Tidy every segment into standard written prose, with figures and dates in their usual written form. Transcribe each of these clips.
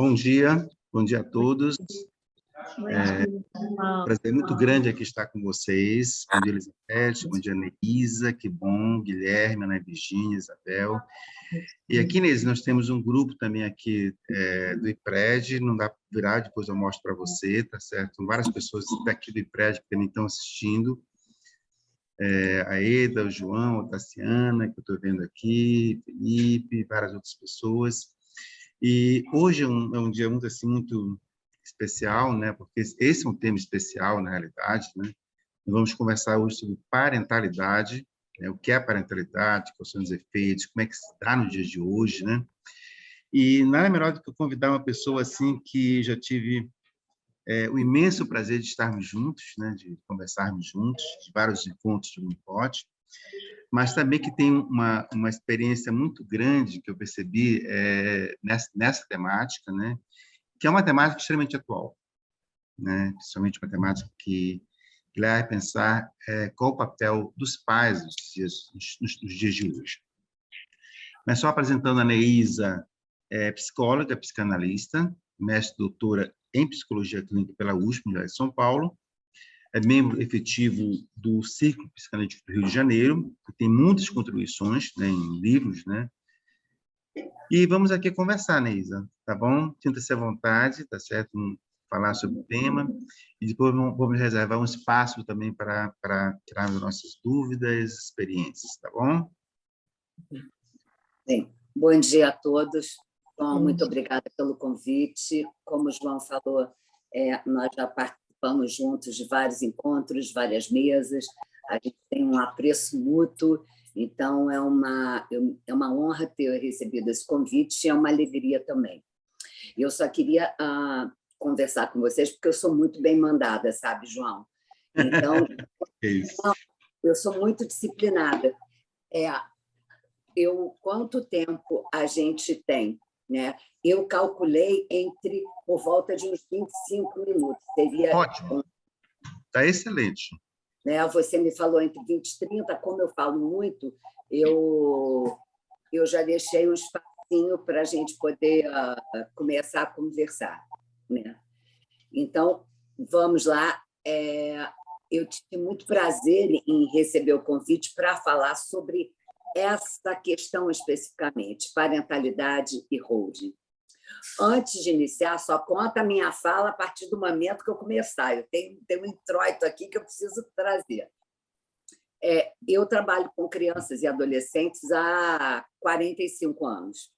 Bom dia a todos. Prazer muito grande aqui estar com vocês. Bom dia, Elisabeth, bom dia, Neisa, que bom, Guilherme, Ana Virgínia, Isabel. E aqui, Neisa, nós temos um grupo também aqui do IPRED, não dá para virar, depois eu mostro para você, tá certo? Várias pessoas daqui do IPRED que também estão assistindo. A Eda, o João, a Tassiana, que eu estou vendo aqui, Felipe, várias outras pessoas. E hoje é um dia muito, assim, muito especial, né? Porque esse é um tema especial, na realidade, né? Nós vamos conversar hoje sobre parentalidade, né? O que é parentalidade, quais são os efeitos, como é que se dá no dia de hoje, né? E nada melhor do que eu convidar uma pessoa assim que já tive o imenso prazer de estarmos juntos, né? De conversarmos juntos, de vários encontros de Unipote, mas também que tem uma experiência muito grande que eu percebi nessa temática, né? Que é uma temática extremamente atual, né? Principalmente uma temática que leva a pensar qual o papel dos pais nos dias de hoje. Mas só apresentando a Neisa, psicóloga, psicanalista, mestre doutora em psicologia clínica pela USP, Universidade de São Paulo, é membro efetivo do Círculo Psicanalítico do Rio de Janeiro, que tem muitas contribuições, né, em livros, né? E vamos aqui conversar, Neisa, tá bom? Sinta-se à vontade, tá certo? Falar sobre o tema, e depois vamos reservar um espaço também para tirar as nossas dúvidas, experiências, tá bom? Bem, bom dia a todos. João, muito obrigada pelo convite. Como o João falou, nós já participamos juntos de vários encontros, várias mesas, a gente tem um apreço mútuo, então é uma honra ter recebido esse convite e é uma alegria também. Eu só queria conversar com vocês, porque eu sou muito bem mandada, sabe, João? Então, eu sou muito disciplinada. Quanto tempo a gente tem, né? Eu calculei por volta de uns 25 minutos. Seria ótimo, está excelente. Né? Você me falou entre 20 e 30, como eu falo muito, eu já deixei um espacinho para a gente poder começar a conversar, né? Então, vamos lá. Eu tive muito prazer em receber o convite para falar sobre essa questão especificamente, parentalidade e holding. Antes de iniciar, só conta a minha fala a partir do momento que eu começar. Eu tenho um introito aqui que eu preciso trazer. Eu trabalho com crianças e adolescentes há 45 anos.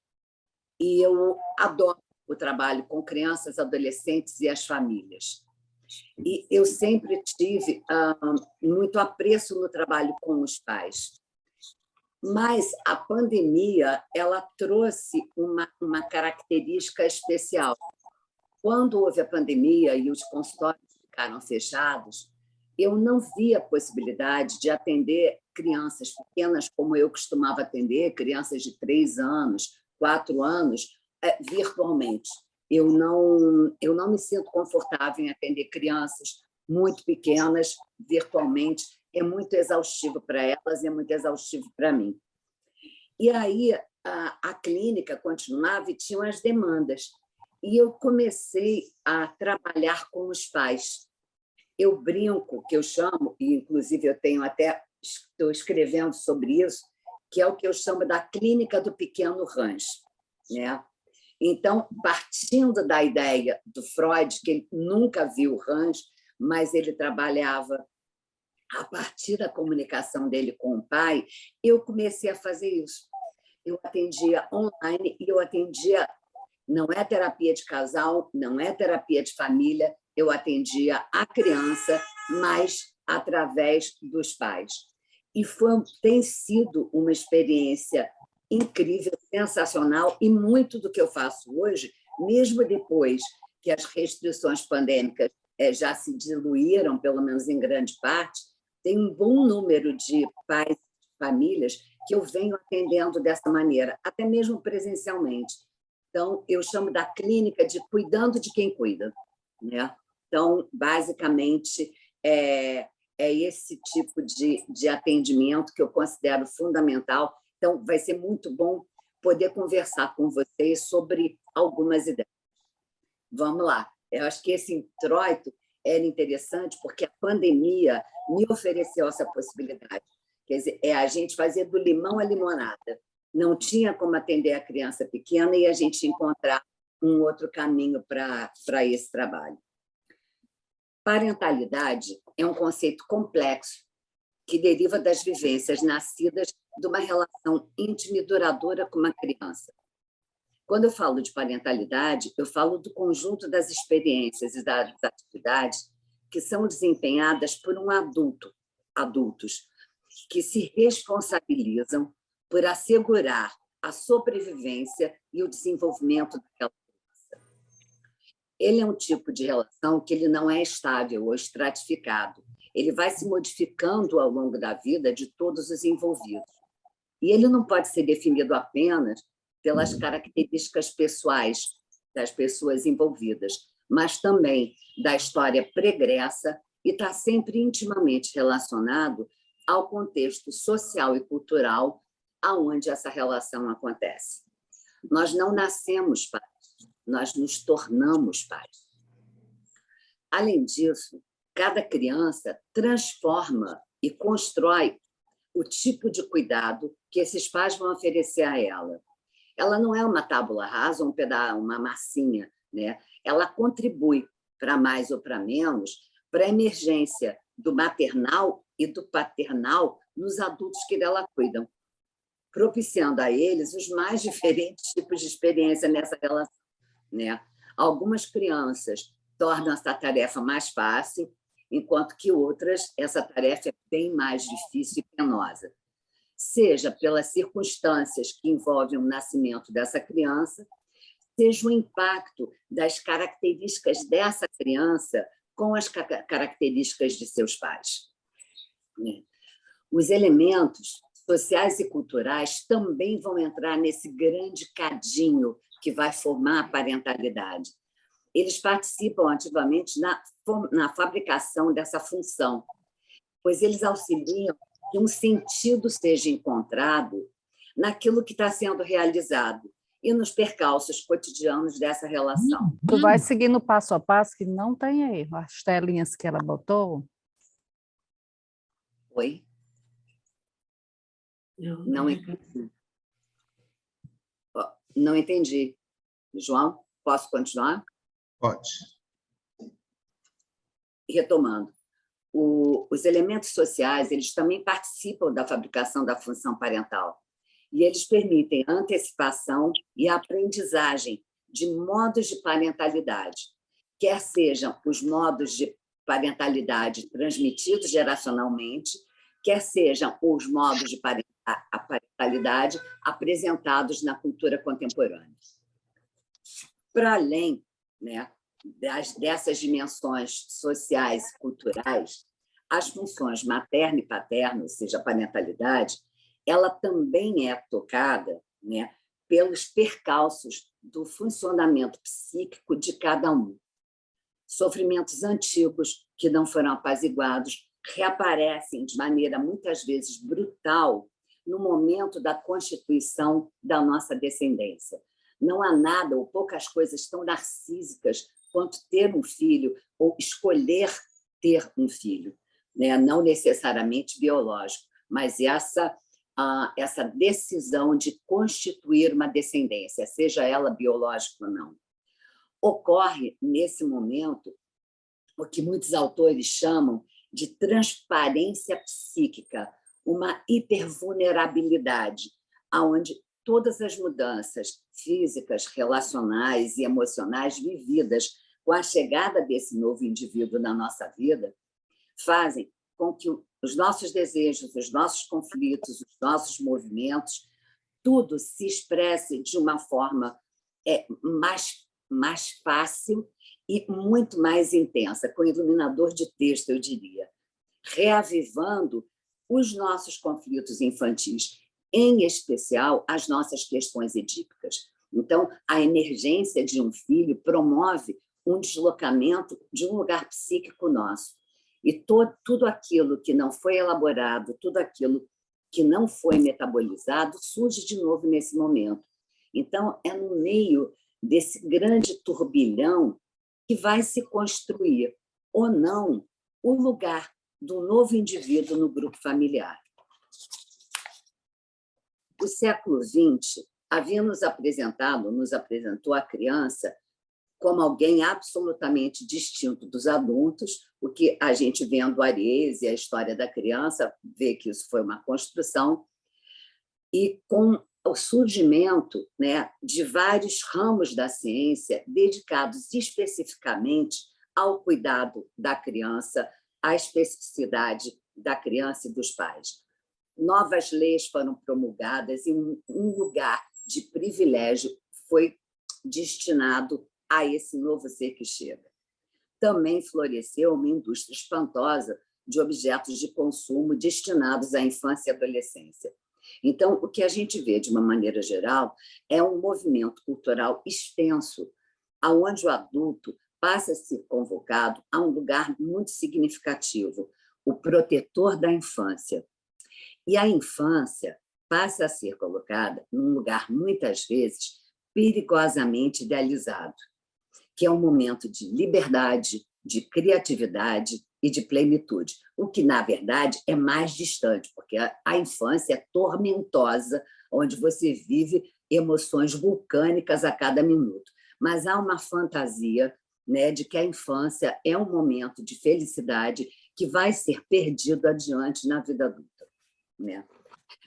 E eu adoro o trabalho com crianças, adolescentes e as famílias. E eu sempre tive muito apreço no trabalho com os pais. Mas a pandemia ela trouxe uma característica especial. Quando houve a pandemia e os consultórios ficaram fechados, eu não via a possibilidade de atender crianças pequenas, como eu costumava atender, crianças de 3 anos, 4 anos, virtualmente. Eu não me sinto confortável em atender crianças muito pequenas virtualmente. É muito exaustivo para elas e é muito exaustivo para mim. E aí a clínica continuava e tinham as demandas. E eu comecei a trabalhar com os pais. Eu brinco, que eu chamo, e inclusive estou escrevendo sobre isso, que é o que eu chamo da clínica do pequeno rancho, né? Então, partindo da ideia do Freud, que ele nunca viu o rancho, mas ele trabalhava a partir da comunicação dele com o pai, eu comecei a fazer isso. Eu atendia online e eu atendia, não é terapia de casal, não é terapia de família, eu atendia a criança, mas através dos pais. E tem sido uma experiência incrível, sensacional, e muito do que eu faço hoje, mesmo depois que as restrições pandêmicas já se diluíram, pelo menos em grande parte, tem um bom número de pais e famílias que eu venho atendendo dessa maneira, até mesmo presencialmente. Então, eu chamo da clínica de cuidando de quem cuida, né? Então, basicamente, é esse tipo de atendimento que eu considero fundamental. Então, vai ser muito bom poder conversar com vocês sobre algumas ideias. Vamos lá. Eu acho que esse introito era interessante porque a pandemia me ofereceu essa possibilidade. Quer dizer, é a gente fazer do limão a limonada. Não tinha como atender a criança pequena e a gente encontrar um outro caminho para esse trabalho. Parentalidade é um conceito complexo que deriva das vivências nascidas de uma relação íntima e duradoura com uma criança. Quando eu falo de parentalidade, eu falo do conjunto das experiências e das atividades que são desempenhadas por adultos, que se responsabilizam por assegurar a sobrevivência e o desenvolvimento daquela criança. Ele é um tipo de relação que ele não é estável ou estratificado. Ele vai se modificando ao longo da vida de todos os envolvidos. E ele não pode ser definido apenas pelas características pessoais das pessoas envolvidas, mas também da história pregressa e está sempre intimamente relacionado ao contexto social e cultural aonde essa relação acontece. Nós não nascemos pais, nós nos tornamos pais. Além disso, cada criança transforma e constrói o tipo de cuidado que esses pais vão oferecer a ela. Ela não é uma tábula rasa, uma massinha, né? Ela contribui, para mais ou para menos, para a emergência do maternal e do paternal nos adultos que dela cuidam, propiciando a eles os mais diferentes tipos de experiência nessa relação, né? Algumas crianças tornam essa tarefa mais fácil, enquanto que outras, essa tarefa é bem mais difícil e penosa, seja pelas circunstâncias que envolvem o nascimento dessa criança, seja o impacto das características dessa criança com as características de seus pais. Os elementos sociais e culturais também vão entrar nesse grande cadinho que vai formar a parentalidade. Eles participam ativamente na fabricação dessa função, pois eles auxiliam que um sentido seja encontrado naquilo que está sendo realizado e nos percalços cotidianos dessa relação. Tu vai seguindo passo a passo, que não tem erro. As telinhas que ela botou... Oi? Não entendi. Não entendi. João, posso continuar? Pode. Retomando. Os elementos sociais, eles também participam da fabricação da função parental e eles permitem a antecipação e a aprendizagem de modos de parentalidade, quer sejam os modos de parentalidade transmitidos geracionalmente, quer sejam os modos de parentalidade apresentados na cultura contemporânea. Para além, né, dessas dimensões sociais e culturais, as funções materna e paterna, ou seja, a parentalidade, ela também é tocada, né, pelos percalços do funcionamento psíquico de cada um. Sofrimentos antigos que não foram apaziguados reaparecem de maneira muitas vezes brutal no momento da constituição da nossa descendência. Não há nada ou poucas coisas tão narcísicas quanto ter um filho ou escolher ter um filho, né? Não necessariamente biológico, mas essa decisão de constituir uma descendência, seja ela biológica ou não. Ocorre, nesse momento, o que muitos autores chamam de transparência psíquica, uma hipervulnerabilidade, onde todas as mudanças físicas, relacionais e emocionais vividas com a chegada desse novo indivíduo na nossa vida fazem com que os nossos desejos, os nossos conflitos, os nossos movimentos, tudo se expresse de uma forma mais fácil e muito mais intensa, com iluminador de texto, eu diria, reavivando os nossos conflitos infantis, em especial as nossas questões edípicas. Então, a emergência de um filho promove um deslocamento de um lugar psíquico nosso. E tudo aquilo que não foi elaborado, tudo aquilo que não foi metabolizado, surge de novo nesse momento. Então, é no meio desse grande turbilhão que vai se construir, ou não, o lugar do novo indivíduo no grupo familiar. O século XX havia nos apresentou a criança como alguém absolutamente distinto dos adultos, o que a gente vendo Arese, a história da criança, vê que isso foi uma construção, e com o surgimento, né, de vários ramos da ciência dedicados especificamente ao cuidado da criança, à especificidade da criança e dos pais. Novas leis foram promulgadas e um lugar de privilégio foi destinado a esse novo ser que chega. Também floresceu uma indústria espantosa de objetos de consumo destinados à infância e adolescência. Então, o que a gente vê, de uma maneira geral, é um movimento cultural extenso, onde o adulto passa a ser convocado a um lugar muito significativo, o protetor da infância. E a infância passa a ser colocada num lugar, muitas vezes, perigosamente idealizado, que é um momento de liberdade, de criatividade e de plenitude, o que, na verdade, é mais distante, porque a infância é tormentosa, onde você vive emoções vulcânicas a cada minuto. Mas há uma fantasia, né, de que a infância é um momento de felicidade que vai ser perdido adiante na vida adulta, né?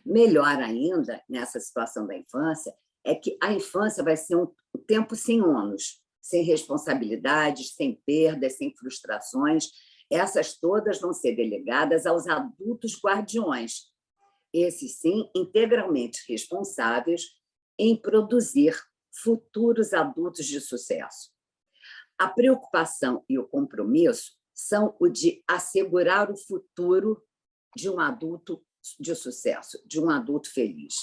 Melhor ainda, nessa situação da infância, é que a infância vai ser um tempo sem ônus, sem responsabilidades, sem perdas, sem frustrações. Essas todas vão ser delegadas aos adultos guardiões, esses sim integralmente responsáveis em produzir futuros adultos de sucesso. A preocupação e o compromisso são o de assegurar o futuro de um adulto de sucesso, de um adulto feliz.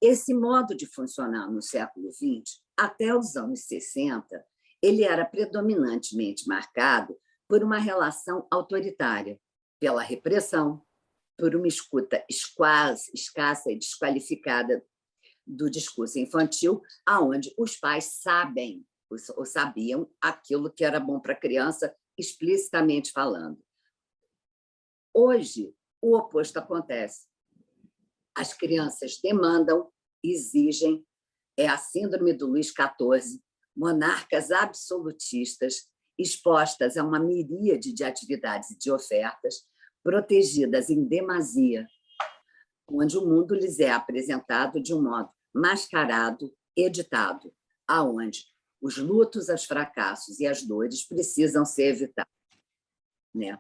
Esse modo de funcionar no século XX, até os anos 60, ele era predominantemente marcado por uma relação autoritária, pela repressão, por uma escuta escassa e desqualificada do discurso infantil, aonde os pais sabem ou sabiam aquilo que era bom para a criança, explicitamente falando. Hoje, o oposto acontece. As crianças demandam, exigem, é a síndrome do Luís XIV, monarcas absolutistas, expostas a uma miríade de atividades e de ofertas, protegidas em demasia, onde o mundo lhes é apresentado de um modo mascarado, editado, aonde os lutos, os fracassos e as dores precisam ser evitados, né?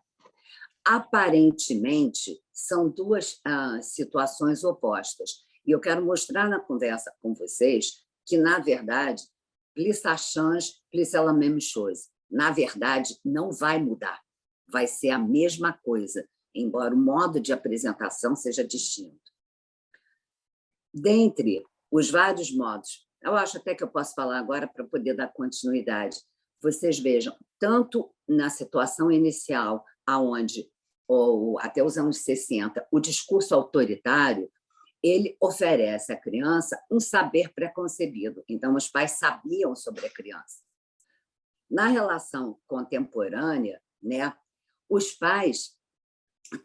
Aparentemente, são duas situações opostas. E eu quero mostrar na conversa com vocês que, na verdade, plus ça change, plus c'est la même chose. Na verdade, não vai mudar. Vai ser a mesma coisa, embora o modo de apresentação seja distinto. Dentre os vários modos, eu acho até que eu posso falar agora para poder dar continuidade. Vocês vejam, tanto na situação inicial, aonde ou até os anos 60, o discurso autoritário, ele oferece à criança um saber preconcebido. Então, os pais sabiam sobre a criança. Na relação contemporânea, né, os pais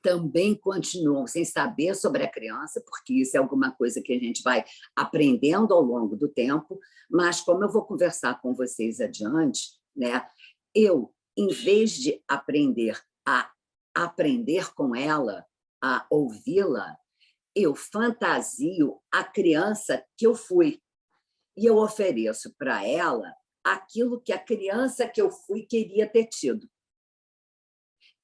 também continuam sem saber sobre a criança, porque isso é alguma coisa que a gente vai aprendendo ao longo do tempo, mas como eu vou conversar com vocês adiante, né, eu, em vez de aprender a aprender com ela, a ouvi-la, eu fantasio a criança que eu fui e eu ofereço para ela aquilo que a criança que eu fui queria ter tido.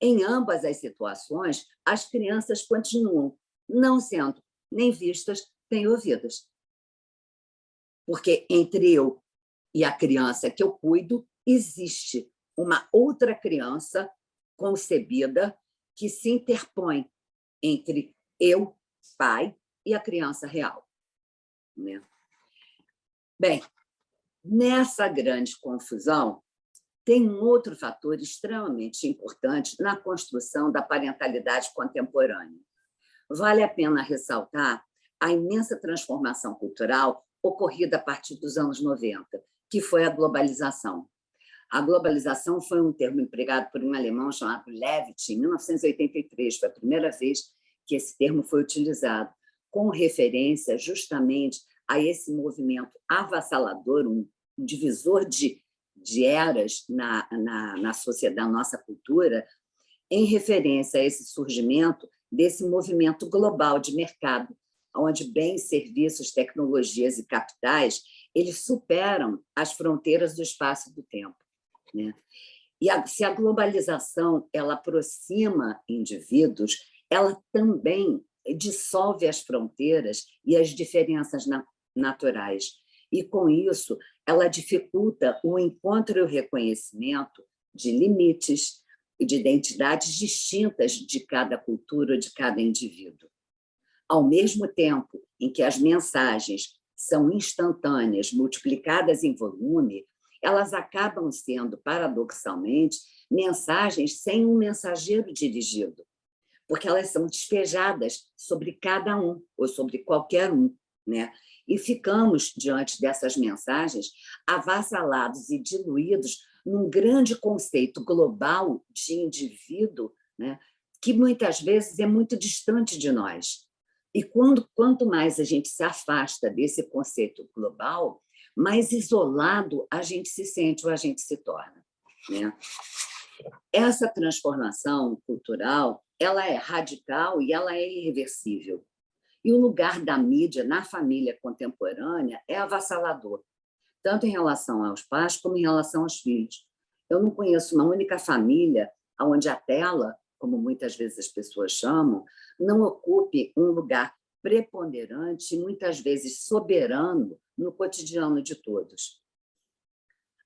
Em ambas as situações, as crianças continuam não sendo nem vistas nem ouvidas. Porque entre eu e a criança que eu cuido, existe uma outra criança concebida que se interpõe entre eu, pai, e a criança real, né? Bem, nessa grande confusão, tem um outro fator extremamente importante na construção da parentalidade contemporânea. Vale a pena ressaltar a imensa transformação cultural ocorrida a partir dos anos 90, que foi a globalização. A globalização foi um termo empregado por um alemão chamado Levitt, em 1983, foi a primeira vez que esse termo foi utilizado, com referência justamente a esse movimento avassalador, um divisor de eras na sociedade, na nossa cultura, em referência a esse surgimento desse movimento global de mercado, onde bens, serviços, tecnologias e capitais eles superam as fronteiras do espaço e do tempo, né? E se a globalização ela aproxima indivíduos, ela também dissolve as fronteiras e as diferenças naturais. E, com isso, ela dificulta o encontro e o reconhecimento de limites e de identidades distintas de cada cultura, de cada indivíduo. Ao mesmo tempo em que as mensagens são instantâneas, multiplicadas em volume, elas acabam sendo, paradoxalmente, mensagens sem um mensageiro dirigido, porque elas são despejadas sobre cada um, ou sobre qualquer um, né? E ficamos, diante dessas mensagens, avassalados e diluídos num grande conceito global de indivíduo, né? Que muitas vezes é muito distante de nós. E quanto mais a gente se afasta desse conceito global, mais isolado a gente se sente ou a gente se torna, né? Essa transformação cultural ela é radical e ela é irreversível. E o lugar da mídia na família contemporânea é avassalador, tanto em relação aos pais como em relação aos filhos. Eu não conheço uma única família onde a tela, como muitas vezes as pessoas chamam, não ocupe um lugar preponderante e muitas vezes soberano no cotidiano de todos.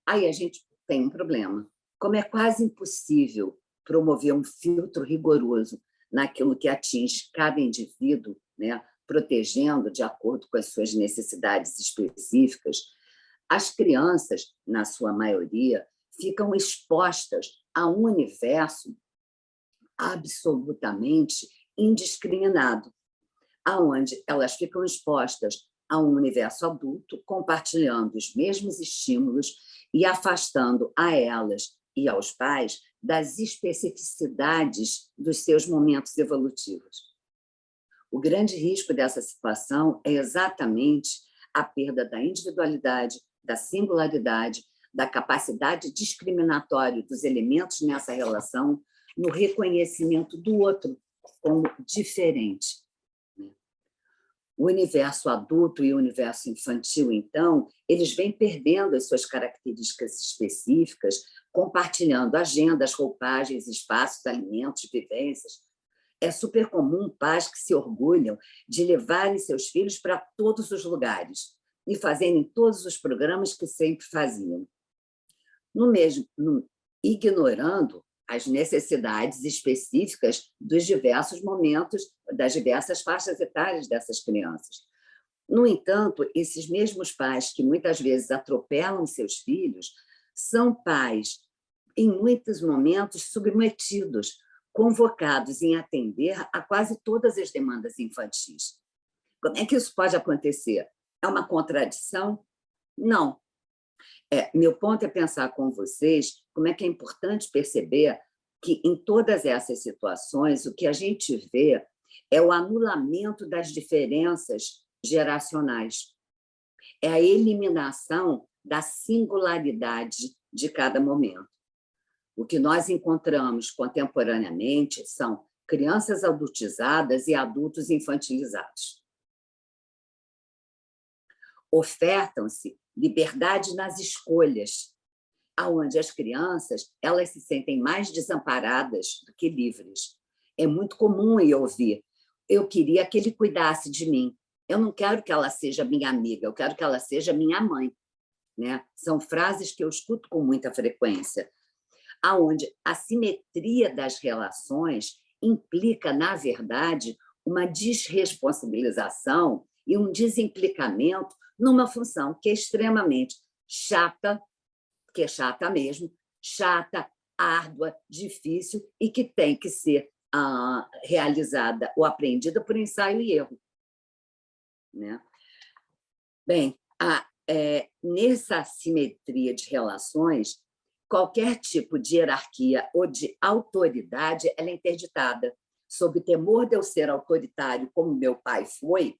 Aí a gente tem um problema. Como é quase impossível promover um filtro rigoroso naquilo que atinge cada indivíduo, né, protegendo de acordo com as suas necessidades específicas, as crianças, na sua maioria, ficam expostas a um universo absolutamente indiscriminado, aonde elas ficam expostas a um universo adulto, compartilhando os mesmos estímulos e afastando a elas e aos pais das especificidades dos seus momentos evolutivos. O grande risco dessa situação é exatamente a perda da individualidade, da singularidade, da capacidade discriminatória dos elementos nessa relação, no reconhecimento do outro como diferente. O universo adulto e o universo infantil, então, eles vêm perdendo as suas características específicas, compartilhando agendas, roupagens, espaços, alimentos, vivências. É super comum pais que se orgulham de levarem seus filhos para todos os lugares e fazerem todos os programas que sempre faziam, ignorando as necessidades específicas dos diversos momentos, das diversas faixas etárias dessas crianças. No entanto, esses mesmos pais que muitas vezes atropelam seus filhos são pais, em muitos momentos, submetidos, convocados em atender a quase todas as demandas infantis. Como é que isso pode acontecer? É uma contradição? Não. Meu ponto é pensar com vocês como é que é importante perceber que, em todas essas situações, o que a gente vê é o anulamento das diferenças geracionais. É a eliminação da singularidade de cada momento. O que nós encontramos contemporaneamente são crianças adultizadas e adultos infantilizados. Ofertam-se liberdade nas escolhas, onde as crianças elas se sentem mais desamparadas do que livres. É muito comum eu ouvir: eu queria que ele cuidasse de mim, eu não quero que ela seja minha amiga, eu quero que ela seja minha mãe, né? São frases que eu escuto com muita frequência, onde a simetria das relações implica, na verdade, uma desresponsabilização e um desimplicamento numa função que é extremamente chata, que é chata mesmo, chata, árdua, difícil e que tem que ser realizada ou aprendida por ensaio e erro, né? Bem, Nessa simetria de relações, qualquer tipo de hierarquia ou de autoridade ela é interditada. Sob temor de eu ser autoritário, como meu pai foi,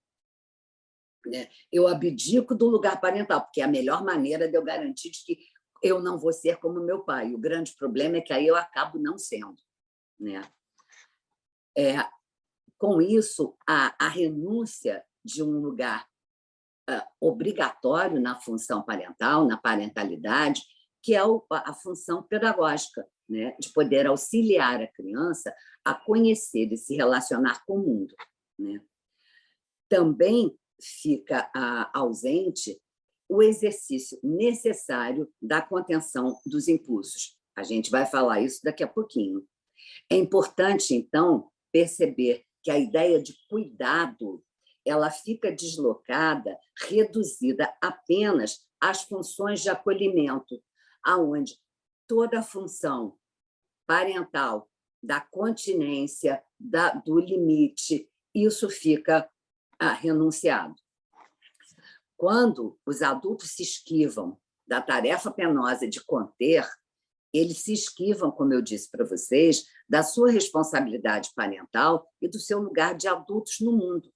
né, eu abdico do lugar parental, porque é a melhor maneira de eu garantir que eu não vou ser como meu pai. O grande problema é que aí eu acabo não sendo. Né? Com isso, a renúncia de um lugar obrigatório na função parental, na parentalidade, que é a função pedagógica, né? De poder auxiliar a criança a conhecer e se relacionar com o mundo. Né? Também fica ausente o exercício necessário da contenção dos impulsos. A gente vai falar isso daqui a pouquinho. É importante, então, perceber que a ideia de cuidado ela fica deslocada, reduzida apenas às funções de acolhimento, aonde toda a função parental da continência, do limite, isso fica renunciado. Quando os adultos se esquivam da tarefa penosa de conter, eles se esquivam, como eu disse para vocês, da sua responsabilidade parental e do seu lugar de adultos no mundo.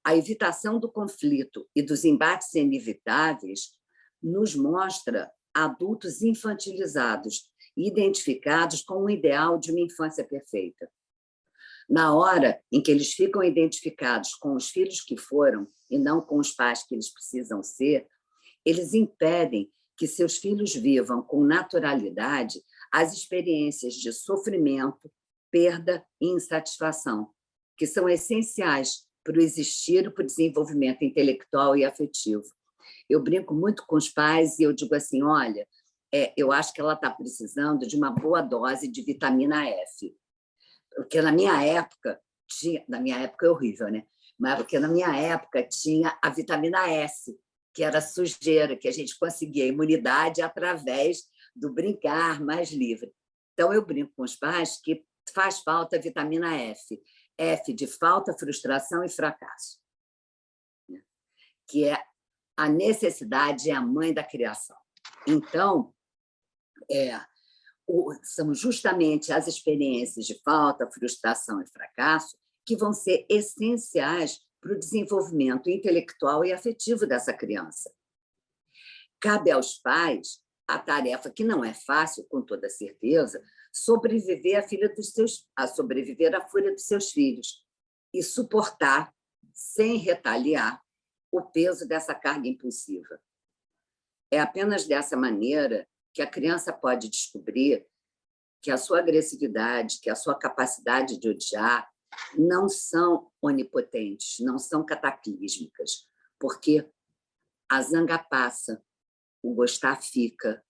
A evitação do conflito e dos embates inevitáveis nos mostra adultos infantilizados e identificados com o ideal de uma infância perfeita. Na hora em que eles ficam identificados com os filhos que foram e não com os pais que eles precisam ser, eles impedem que seus filhos vivam com naturalidade as experiências de sofrimento, perda e insatisfação, que são essenciais para o existir e para o desenvolvimento intelectual e afetivo. Eu brinco muito com os pais e eu digo assim, olha, eu acho que ela está precisando de uma boa dose de vitamina F, porque na minha época é horrível, né? Mas porque na minha época tinha a vitamina S, que era sujeira, que a gente conseguia imunidade através do brincar mais livre. Então, eu brinco com os pais que faz falta a vitamina F. F de falta, frustração e fracasso. Que é a necessidade é a mãe da criação. Então, são justamente as experiências de falta, frustração e fracasso que vão ser essenciais para o desenvolvimento intelectual e afetivo dessa criança. Cabe aos pais a tarefa, que não é fácil, com toda certeza, sobreviver à fúria dos seus filhos e suportar, sem retaliar, o peso dessa carga impulsiva. É apenas dessa maneira que a criança pode descobrir que a sua agressividade, que a sua capacidade de odiar não são onipotentes, não são cataclísmicas, porque a zanga passa, o gostar fica,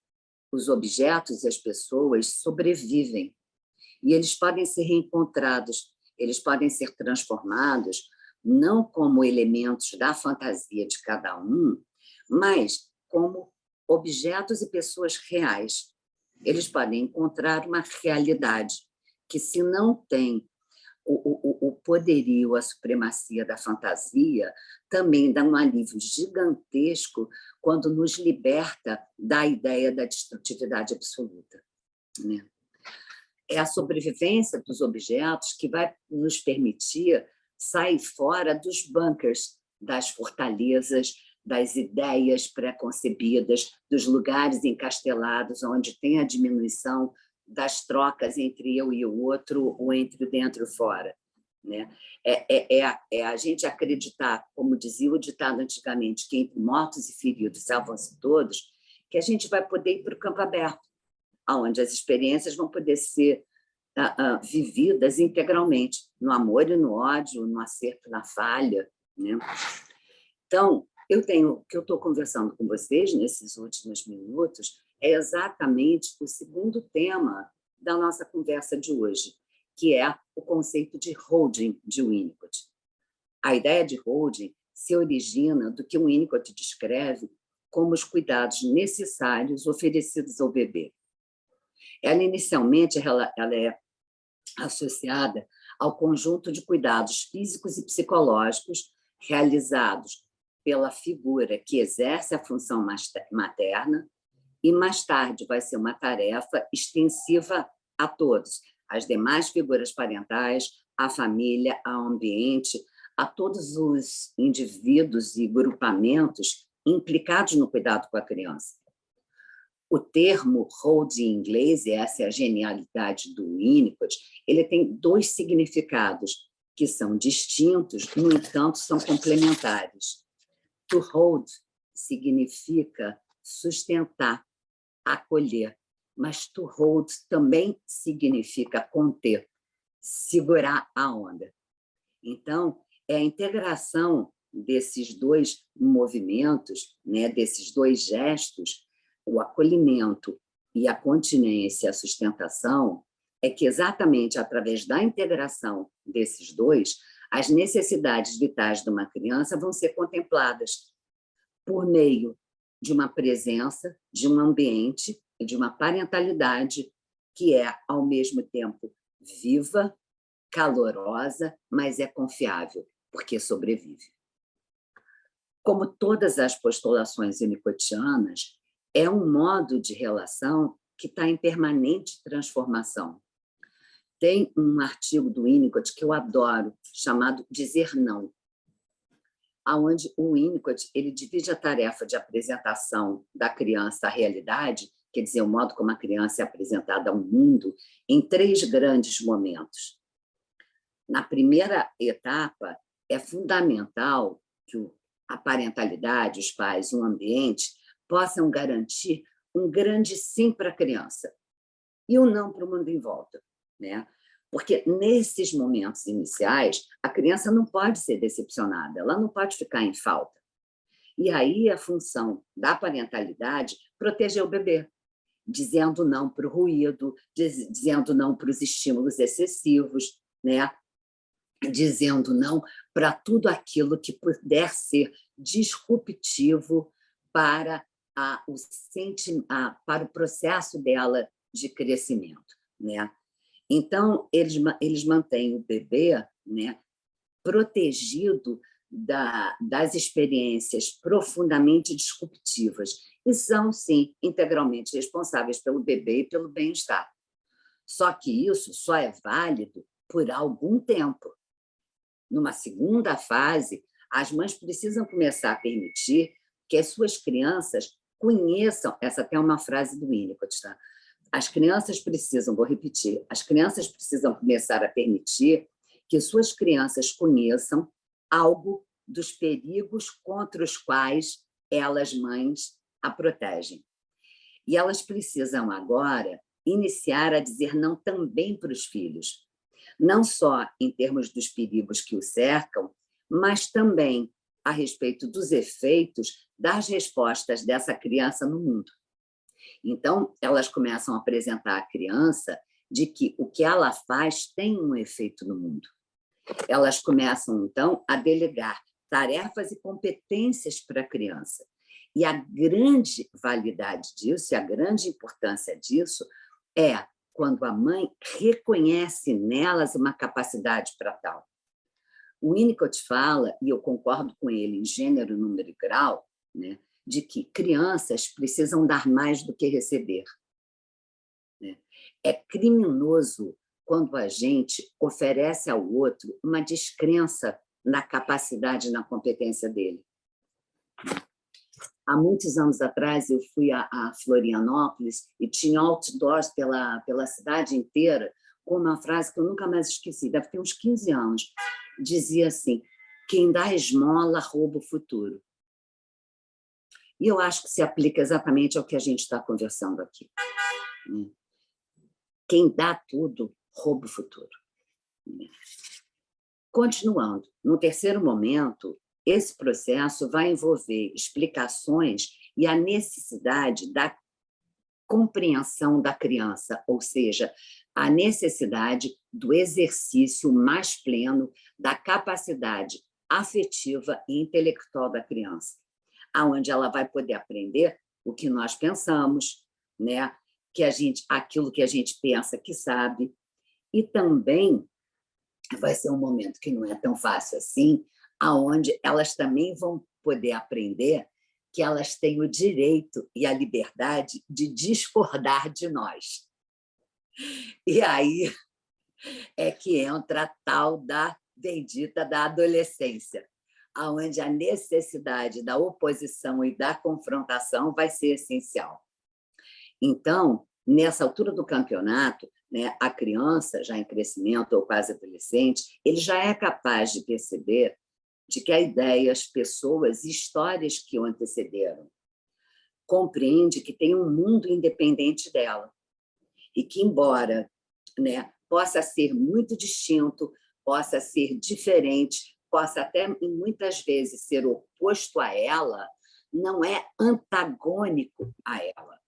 os objetos e as pessoas sobrevivem, e eles podem ser reencontrados, eles podem ser transformados, não como elementos da fantasia de cada um, mas como objetos e pessoas reais. Eles podem encontrar uma realidade que, se não tem o poderio, a supremacia da fantasia, também dá um alívio gigantesco quando nos liberta da ideia da destrutividade absoluta. Né? É a sobrevivência dos objetos que vai nos permitir sair fora dos bunkers, das fortalezas, das ideias pré-concebidas, dos lugares encastelados, onde tem a diminuição das trocas entre eu e o outro, ou entre o dentro e o fora. Né? É a gente acreditar, como dizia o ditado antigamente, que entre mortos e feridos salvam-se todos, que a gente vai poder ir para o campo aberto, onde as experiências vão poder ser vividas integralmente, no amor e no ódio, no acerto e na falha. Né? Então, o que eu estou conversando com vocês nesses últimos minutos é exatamente o segundo tema da nossa conversa de hoje, que é o conceito de holding de Winnicott. A ideia de holding se origina do que o Winnicott descreve como os cuidados necessários oferecidos ao bebê. Ela, inicialmente, ela é associada ao conjunto de cuidados físicos e psicológicos realizados pela figura que exerce a função materna e, mais tarde, vai ser uma tarefa extensiva a todos, as demais figuras parentais, a família, ao ambiente, a todos os indivíduos e grupamentos implicados no cuidado com a criança. O termo hold em inglês, e essa é a genialidade do Winnicott, ele tem 2 significados que são distintos, no entanto, são complementares. To hold significa sustentar, acolher, mas to hold também significa conter, segurar a onda. Então, é a integração desses 2 movimentos, né, desses 2 gestos, o acolhimento e a continência, a sustentação, é que exatamente através da integração desses 2, as necessidades vitais de uma criança vão ser contempladas por meio de uma presença, de um ambiente e de uma parentalidade que é, ao mesmo tempo, viva, calorosa, mas é confiável, porque sobrevive. Como todas as postulações winnicottianas, é um modo de relação que está em permanente transformação. Tem um artigo do Winnicott que eu adoro, chamado Dizer Não, onde o Winnicott ele divide a tarefa de apresentação da criança à realidade, quer dizer, o modo como a criança é apresentada ao mundo, em 3 grandes momentos. Na primeira etapa, é fundamental que a parentalidade, os pais, o ambiente, possam garantir um grande sim para a criança e um não para o mundo em volta, né? Porque nesses momentos iniciais, a criança não pode ser decepcionada, ela não pode ficar em falta. E aí a função da parentalidade proteger o bebê, dizendo não para o ruído, dizendo não para os estímulos excessivos, né? Dizendo não para tudo aquilo que puder ser disruptivo para para o processo dela de crescimento, né? Então, eles mantêm o bebê, né, protegido das experiências profundamente disruptivas e são, sim, integralmente responsáveis pelo bebê e pelo bem-estar. Só que isso só é válido por algum tempo. Numa segunda fase, as mães precisam começar a permitir que as suas crianças conheçam, essa até é uma frase do Winnicott, tá? As crianças precisam, vou repetir, as crianças precisam começar a permitir que suas crianças conheçam algo dos perigos contra os quais elas, mães, a protegem. E elas precisam agora iniciar a dizer não também para os filhos, não só em termos dos perigos que o cercam, mas também a respeito dos efeitos das respostas dessa criança no mundo. Então, elas começam a apresentar à criança de que o que ela faz tem um efeito no mundo. Elas começam, então, a delegar tarefas e competências para a criança. E a grande validade disso, e a grande importância disso, é quando a mãe reconhece nelas uma capacidade para tal. O Winnicott fala, e eu concordo com ele em gênero, número e grau, né, de que crianças precisam dar mais do que receber. É criminoso quando a gente oferece ao outro uma descrença na capacidade e na competência dele. Há muitos anos atrás, eu fui a Florianópolis e tinha outdoors pela cidade inteira com uma frase que eu nunca mais esqueci, deve ter uns 15 anos. Dizia assim: quem dá esmola rouba o futuro. E eu acho que se aplica exatamente ao que a gente está conversando aqui. Quem dá tudo rouba o futuro. Continuando, no terceiro momento, esse processo vai envolver explicações e a necessidade da compreensão da criança, ou seja, a necessidade do exercício mais pleno da capacidade afetiva e intelectual da criança, aonde ela vai poder aprender o que nós pensamos, né? Aquilo que a gente pensa que sabe, e também vai ser um momento que não é tão fácil assim, aonde elas também vão poder aprender que elas têm o direito e a liberdade de discordar de nós. E aí é que entra a tal da bendita da adolescência, onde a necessidade da oposição e da confrontação vai ser essencial. Então, nessa altura do campeonato, né, a criança, já em crescimento ou quase adolescente, ele já é capaz de perceber de que há ideias, pessoas e histórias que o antecederam. Compreende que tem um mundo independente dela e que, embora, né, possa ser muito distinto, possa ser diferente, possa até, muitas vezes, ser oposto a ela, não é antagônico a ela,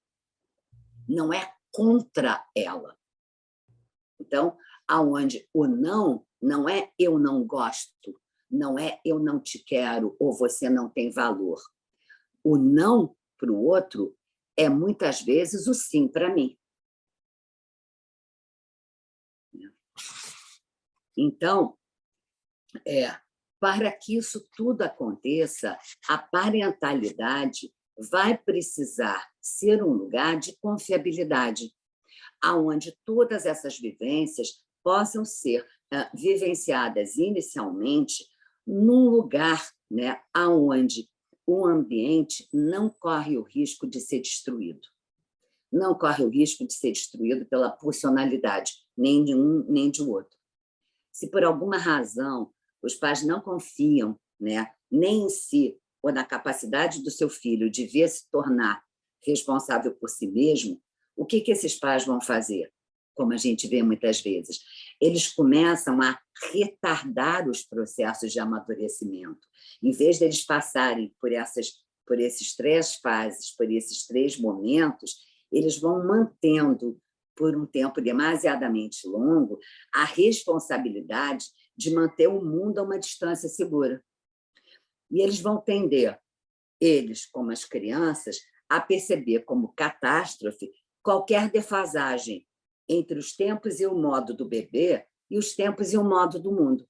não é contra ela. Então, aonde o não é eu não gosto, não é eu não te quero ou você não tem valor. O não para o outro é, muitas vezes, o sim para mim. Então, para que isso tudo aconteça, a parentalidade vai precisar ser um lugar de confiabilidade, aonde todas essas vivências possam ser vivenciadas inicialmente num lugar, né, onde o ambiente não corre o risco de ser destruído. Não corre o risco de ser destruído pela personalidade, nem de um nem de outro. Se por alguma razão os pais não confiam, né, nem em si ou na capacidade do seu filho de ver se tornar responsável por si mesmo, o que esses pais vão fazer? Como a gente vê muitas vezes, eles começam a retardar os processos de amadurecimento. Em vez deles passarem por esses 3 fases, por esses 3 momentos, eles vão mantendo, por um tempo demasiadamente longo, a responsabilidade de manter o mundo a uma distância segura. E eles vão tender, eles, como as crianças, a perceber como catástrofe qualquer defasagem entre os tempos e o modo do bebê e os tempos e o modo do mundo.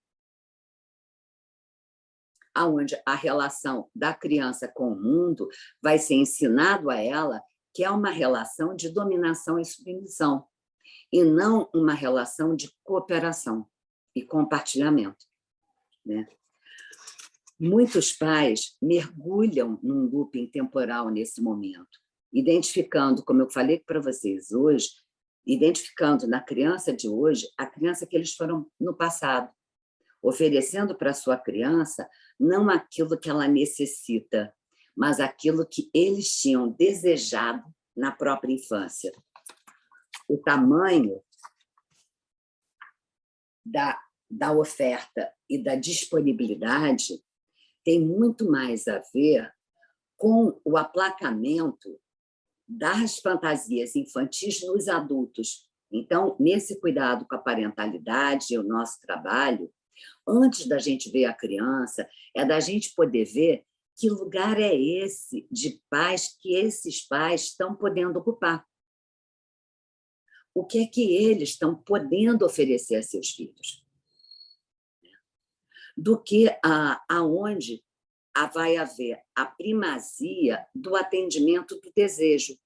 Onde a relação da criança com o mundo vai ser ensinado a ela que é uma relação de dominação e submissão, e não uma relação de cooperação e compartilhamento, né? Muitos pais mergulham num looping temporal nesse momento, identificando, como eu falei para vocês hoje, identificando na criança de hoje a criança que eles foram no passado, oferecendo para a sua criança não aquilo que ela necessita, mas aquilo que eles tinham desejado na própria infância. O tamanho da oferta e da disponibilidade tem muito mais a ver com o aplacamento das fantasias infantis nos adultos. Então, nesse cuidado com a parentalidade, o nosso trabalho, antes da gente ver a criança, é da gente poder ver que lugar é esse de paz que esses pais estão podendo ocupar. O que é que eles estão podendo oferecer a seus filhos? Do que aonde vai haver a primazia do atendimento do desejo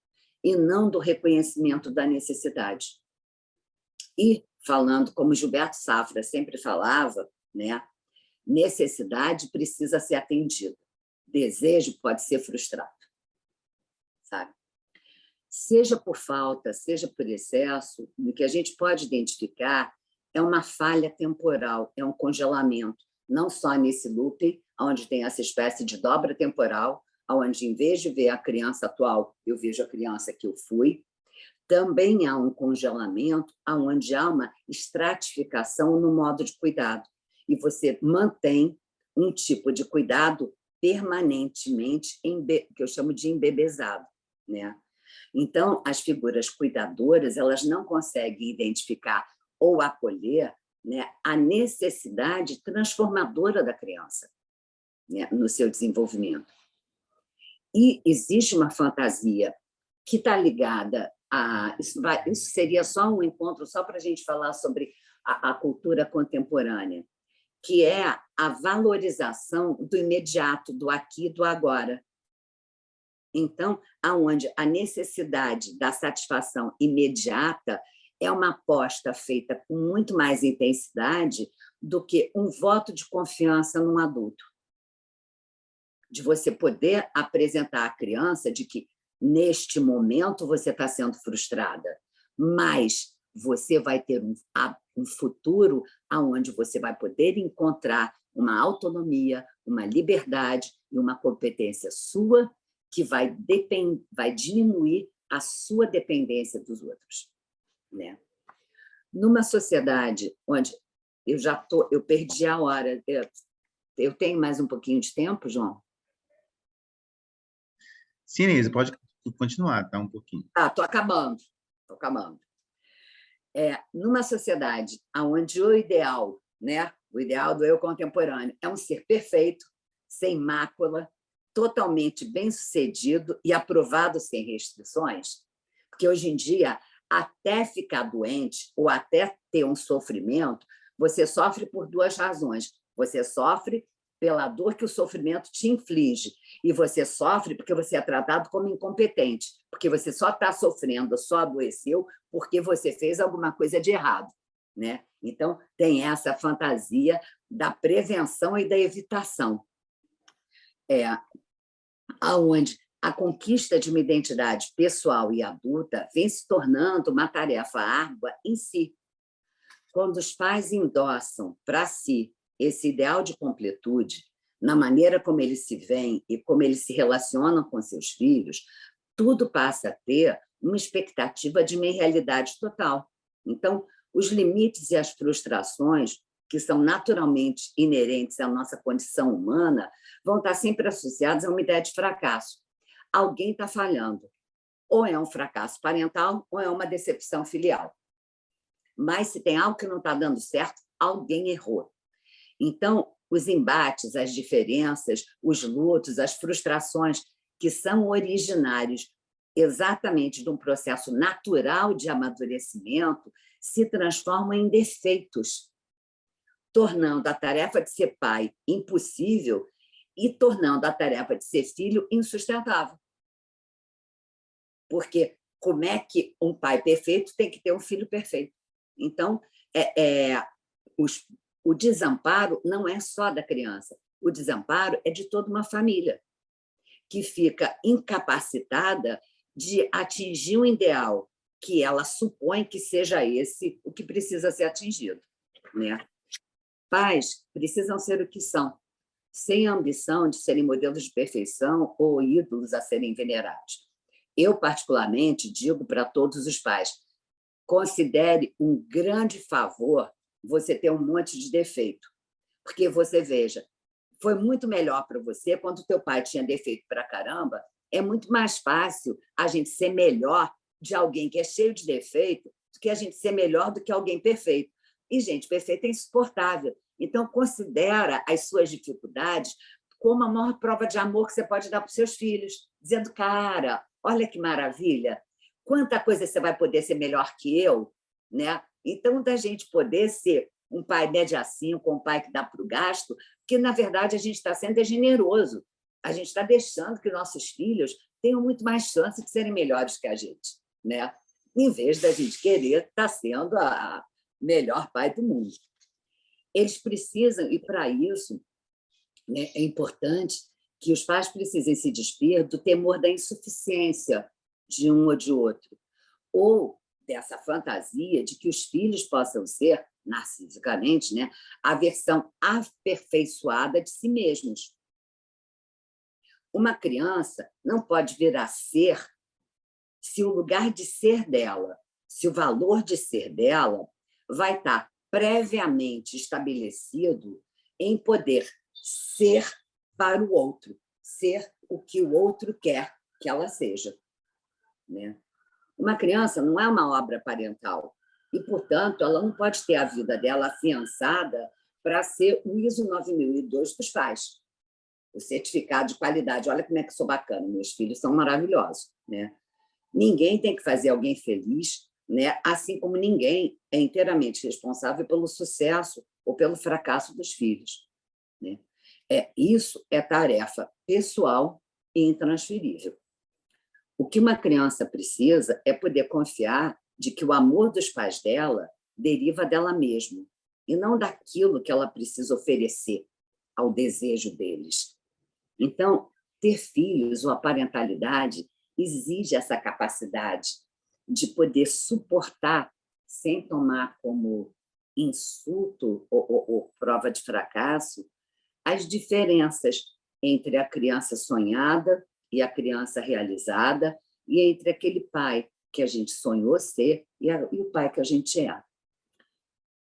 e não do reconhecimento da necessidade. E, falando como Gilberto Safra sempre falava, né, necessidade precisa ser atendida, desejo pode ser frustrado, sabe? Seja por falta, seja por excesso, o que a gente pode identificar é uma falha temporal, é um congelamento, não só nesse looping, onde tem essa espécie de dobra temporal, onde, em vez de ver a criança atual, eu vejo a criança que eu fui, também há um congelamento, onde há uma estratificação no modo de cuidado, e você mantém um tipo de cuidado permanentemente, que eu chamo de embebezado, né? Então, as figuras cuidadoras, elas não conseguem identificar ou acolher, né, a necessidade transformadora da criança, né, no seu desenvolvimento. E existe uma fantasia que está ligada a... Isso seria só um encontro, só para a gente falar sobre a cultura contemporânea, que é a valorização do imediato, do aqui e do agora. Então, aonde a necessidade da satisfação imediata é uma aposta feita com muito mais intensidade do que um voto de confiança num adulto. De você poder apresentar à criança de que, neste momento, você está sendo frustrada, mas você vai ter um futuro onde você vai poder encontrar uma autonomia, uma liberdade e uma competência sua que vai diminuir a sua dependência dos outros, né? Numa sociedade onde eu perdi a hora, eu tenho mais um pouquinho de tempo, João? Sim, Inês, pode continuar, tá? Um pouquinho. Estou acabando. Numa sociedade onde o ideal, né, o ideal do eu contemporâneo é um ser perfeito, sem mácula, totalmente bem-sucedido e aprovado sem restrições, porque hoje em dia, até ficar doente ou até ter um sofrimento, você sofre por duas razões. Você sofre pela dor que o sofrimento te inflige, e você sofre porque você é tratado como incompetente, porque você só está sofrendo, só adoeceu porque você fez alguma coisa de errado, né? Então, tem essa fantasia da prevenção e da evitação, aonde a conquista de uma identidade pessoal e adulta vem se tornando uma tarefa árdua em si. Quando os pais endossam para si esse ideal de completude, na maneira como eles se veem e como eles se relacionam com seus filhos, tudo passa a ter uma expectativa de uma irrealidade total. Então, os limites e as frustrações, que são naturalmente inerentes à nossa condição humana, vão estar sempre associados a uma ideia de fracasso. Alguém está falhando. Ou é um fracasso parental, ou é uma decepção filial. Mas, se tem algo que não está dando certo, alguém errou. Então, os embates, as diferenças, os lutos, as frustrações, que são originários exatamente de um processo natural de amadurecimento, se transformam em defeitos, tornando a tarefa de ser pai impossível e tornando a tarefa de ser filho insustentável. Porque como é que um pai perfeito tem que ter um filho perfeito? Então, o desamparo não é só da criança, o desamparo é de toda uma família que fica incapacitada de atingir um ideal que ela supõe que seja esse o que precisa ser atingido, né? Pais precisam ser o que são, sem a ambição de serem modelos de perfeição ou ídolos a serem venerados. Eu, particularmente, digo para todos os pais, considere um grande favor você ter um monte de defeito, porque você, veja, foi muito melhor para você quando o teu pai tinha defeito para caramba, é muito mais fácil a gente ser melhor de alguém que é cheio de defeito do que a gente ser melhor do que alguém perfeito. E, gente, perfeito é insuportável. Então, considera as suas dificuldades como a maior prova de amor que você pode dar para os seus filhos, dizendo, cara, olha que maravilha, quanta coisa você vai poder ser melhor que eu, né? Então, da gente poder ser um pai média 5, um pai que dá para o gasto, porque, na verdade, a gente está sendo generoso. A gente está deixando que nossos filhos tenham muito mais chance de serem melhores que a gente, né? Em vez da gente querer estar sendo a melhor pai do mundo. Eles precisam, e para isso, né, é importante que os pais precisem se despir do temor da insuficiência de um ou de outro, ou dessa fantasia de que os filhos possam ser, narcisicamente, né, a versão aperfeiçoada de si mesmos. Uma criança não pode vir a ser se o lugar de ser dela, se o valor de ser dela vai estar previamente estabelecido em poder ser para o outro, ser o que o outro quer que ela seja, né? Uma criança não é uma obra parental e, portanto, ela não pode ter a vida dela afiançada para ser o ISO 9002 dos pais, o certificado de qualidade. Olha como é que sou bacana, meus filhos são maravilhosos, né? Ninguém tem que fazer alguém feliz, né? Assim como ninguém é inteiramente responsável pelo sucesso ou pelo fracasso dos filhos, né? Isso é tarefa pessoal e intransferível. O que uma criança precisa é poder confiar de que o amor dos pais dela deriva dela mesma, e não daquilo que ela precisa oferecer ao desejo deles. Então, ter filhos ou a parentalidade exige essa capacidade de poder suportar, sem tomar como insulto ou prova de fracasso, as diferenças entre a criança sonhada e a criança realizada, e entre aquele pai que a gente sonhou ser e o pai que a gente é.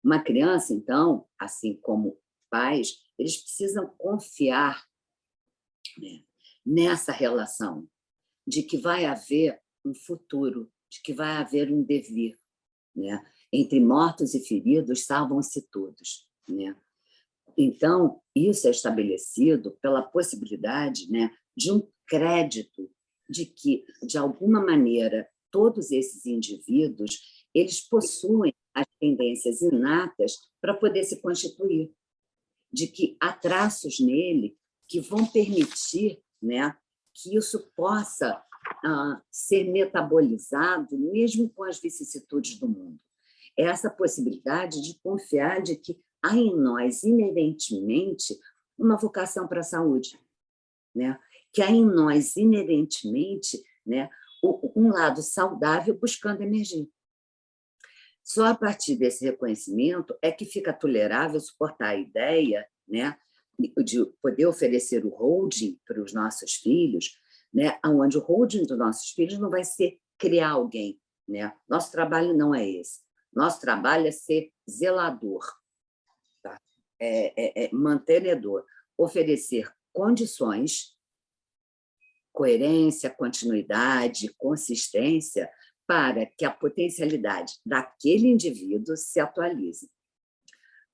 Uma criança, então, assim como pais, eles precisam confiar, né, nessa relação, de que vai haver um futuro, de que vai haver um devir, né? Entre mortos e feridos, salvam-se todos, né? Então, isso é estabelecido pela possibilidade, né, de um crédito de que, de alguma maneira, todos esses indivíduos eles possuem as tendências inatas para poder se constituir, de que há traços nele que vão permitir, né, que isso possa ser metabolizado mesmo com as vicissitudes do mundo. É essa possibilidade de confiar de que há em nós, inerentemente, uma vocação para a saúde, né? Que há em nós, inerentemente, né, um lado saudável buscando emergir. Só a partir desse reconhecimento é que fica tolerável suportar a ideia, né, de poder oferecer o holding para os nossos filhos, né, onde o holding dos nossos filhos não vai ser criar alguém, né? Nosso trabalho não é esse. Nosso trabalho é ser zelador, tá? Mantenedor, oferecer condições, coerência, continuidade, consistência, para que a potencialidade daquele indivíduo se atualize.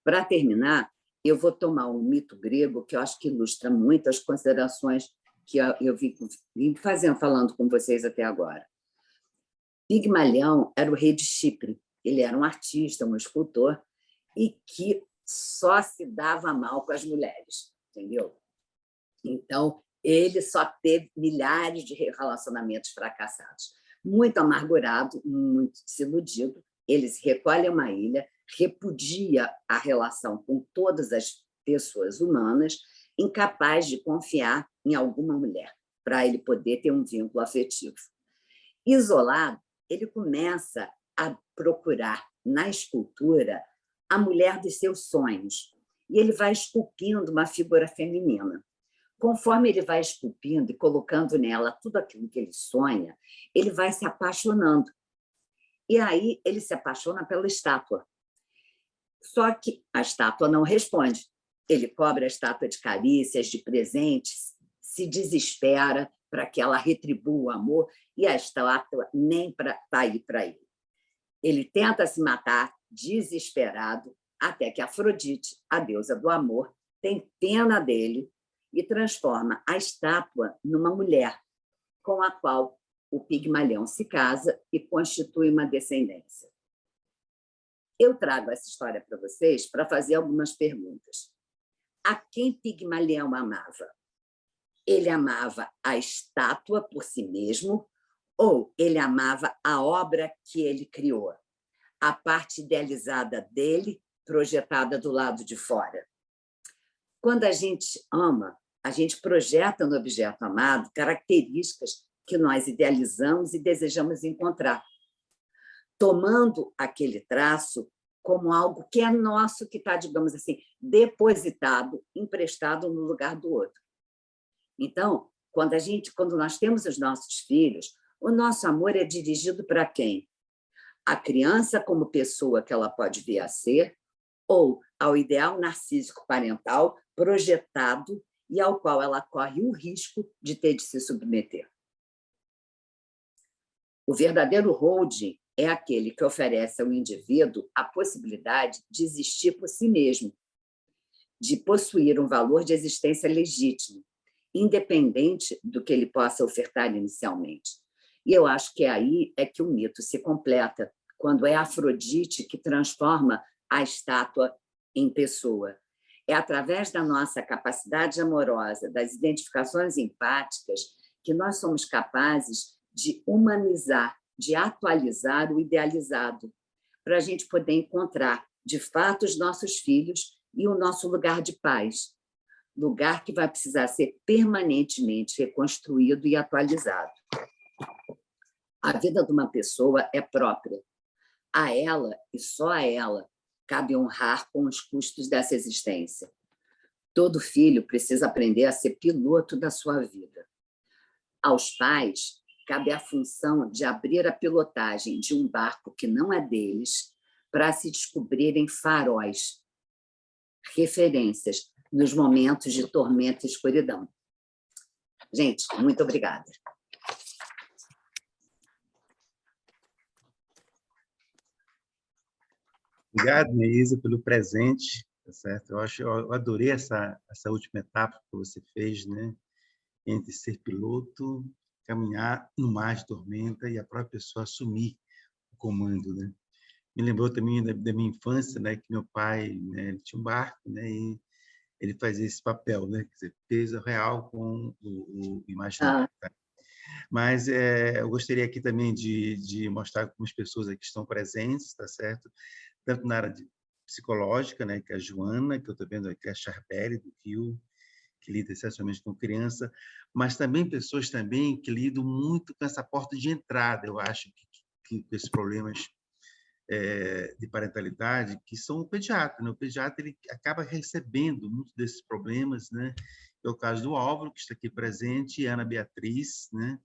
Para terminar, eu vou tomar um mito grego que eu acho que ilustra muito as considerações que eu vim falando com vocês até agora. Pigmalião era o rei de Chipre. Ele era um artista, um escultor, e que só se dava mal com as mulheres, entendeu? Então, ele só teve milhares de relacionamentos fracassados. Muito amargurado, muito desiludido, ele se recolhe a uma ilha, repudia a relação com todas as pessoas humanas, incapaz de confiar em alguma mulher, para ele poder ter um vínculo afetivo. Isolado, ele começa a procurar na escultura a mulher dos seus sonhos, e ele vai esculpindo uma figura feminina. Conforme ele vai esculpindo e colocando nela tudo aquilo que ele sonha, ele vai se apaixonando. E aí ele se apaixona pela estátua. Só que a estátua não responde. Ele cobra a estátua de carícias, de presentes, se desespera para que ela retribua o amor, e a estátua nem está aí para ele. Ele tenta se matar, desesperado, até que Afrodite, a deusa do amor, tem pena dele e transforma a estátua numa mulher, com a qual o Pigmalião se casa e constitui uma descendência. Eu trago essa história para vocês para fazer algumas perguntas. A quem Pigmalião amava? Ele amava a estátua por si mesmo ou ele amava a obra que ele criou? A parte idealizada dele, projetada do lado de fora. Quando a gente ama, a gente projeta no objeto amado características que nós idealizamos e desejamos encontrar, tomando aquele traço como algo que é nosso, que está, digamos assim, depositado, emprestado no lugar do outro. Então, quando nós temos os nossos filhos, o nosso amor é dirigido para quem? A criança como pessoa que ela pode vir a ser, ou ao ideal narcísico parental projetado e ao qual ela corre o risco de ter de se submeter. O verdadeiro holding é aquele que oferece ao indivíduo a possibilidade de existir por si mesmo, de possuir um valor de existência legítimo, independente do que ele possa ofertar inicialmente. E eu acho que aí é que o mito se completa, quando é Afrodite que transforma a estátua em pessoa. É através da nossa capacidade amorosa, das identificações empáticas, que nós somos capazes de humanizar, de atualizar o idealizado, para a gente poder encontrar, de fato, os nossos filhos e o nosso lugar de paz, lugar que vai precisar ser permanentemente reconstruído e atualizado. A vida de uma pessoa é própria. A ela, e só a ela, cabe honrar com os custos dessa existência. Todo filho precisa aprender a ser piloto da sua vida. Aos pais, cabe a função de abrir a pilotagem de um barco que não é deles para se descobrirem faróis, referências nos momentos de tormenta e escuridão. Gente, muito obrigada. Obrigado, Neísa, pelo presente, tá certo? Eu adorei essa última etapa que você fez, né? Entre ser piloto, caminhar no mar de tormenta e a própria pessoa assumir o comando, né? Me lembrou também da minha infância, né? Que meu pai, né, ele tinha um barco, né? E ele fazia esse papel, né? Quer dizer, peso real com o imaginário. Tá? Mas eu gostaria aqui também de mostrar algumas pessoas aqui que estão presentes, tá certo? Tanto na área psicológica, né? Que é a Joana, que eu estou vendo aqui, a Charbelli, do Rio, que lida essencialmente com criança, mas também pessoas também que lidam muito com essa porta de entrada, eu acho, que esses problemas de parentalidade, que são o pediatra. Né? O pediatra ele acaba recebendo muitos desses problemas, né? É o caso do Álvaro, que está aqui presente, e a Ana Beatriz, né?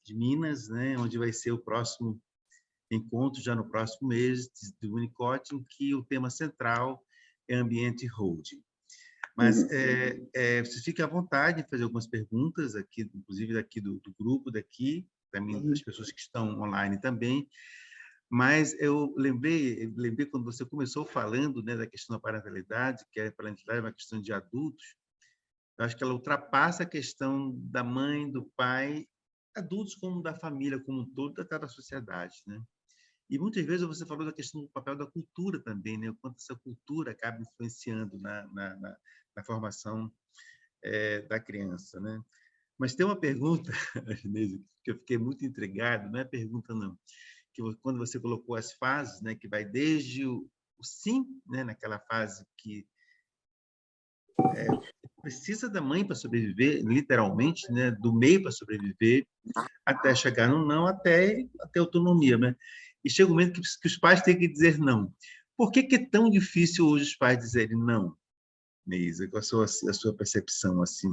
De Minas, né? Onde vai ser o próximo encontro, já no próximo mês, do Winnicott, em que o tema central é ambiente holding. Mas você fica à vontade de fazer algumas perguntas, aqui, inclusive daqui do grupo, daqui, também das pessoas que estão online também. Mas eu lembrei quando você começou falando, né, da questão da parentalidade, que a parentalidade é uma questão de adultos, eu acho que ela ultrapassa a questão da mãe, do pai, adultos como da família como um todo, até da sociedade, né? E muitas vezes você falou da questão do papel da cultura também, né? O quanto essa cultura acaba influenciando na formação da criança, né? Mas tem uma pergunta, Inês, que eu fiquei muito intrigado, não é pergunta não, que quando você colocou as fases, né, que vai desde o sim, né, naquela fase que precisa da mãe para sobreviver, literalmente, né, do meio para sobreviver, até chegar no não, até autonomia, né? E chega um momento que os pais têm que dizer não. Por que é tão difícil hoje os pais dizerem não, Neisa? Qual a sua percepção, assim,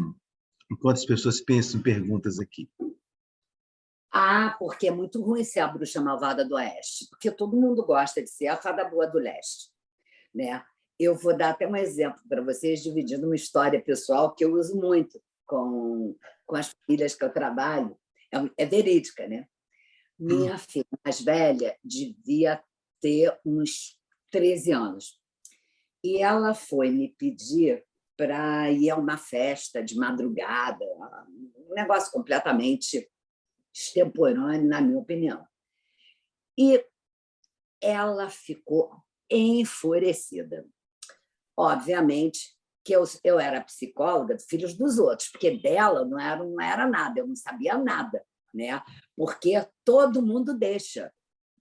enquanto as pessoas pensam em perguntas aqui? Porque é muito ruim ser a bruxa malvada do Oeste, porque todo mundo gosta de ser a fada boa do Leste, né? Eu vou dar até um exemplo para vocês, dividindo uma história pessoal que eu uso muito com as famílias que eu trabalho. É verídica, né? Minha filha mais velha devia ter uns 13 anos. E ela foi me pedir para ir a uma festa de madrugada, um negócio completamente extemporâneo, na minha opinião. E ela ficou enfurecida. Obviamente que eu era psicóloga dos filhos dos outros, porque dela não era nada, eu não sabia nada, né? Porque todo mundo deixa,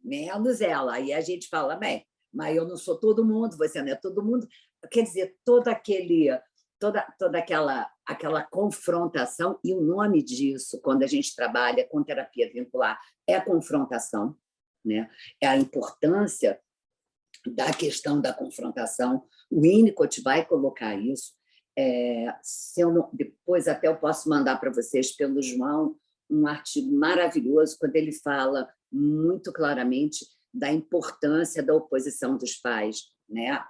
menos ela. Aí a gente fala, bem, mas eu não sou todo mundo, você não é todo mundo. Quer dizer, toda aquela confrontação, e o nome disso, quando a gente trabalha com terapia vincular, é a confrontação, né? É a importância da questão da confrontação. O Winnicott vai colocar isso. Depois até eu posso mandar para vocês pelo João um artigo maravilhoso, quando ele fala muito claramente da importância da oposição dos pais, né?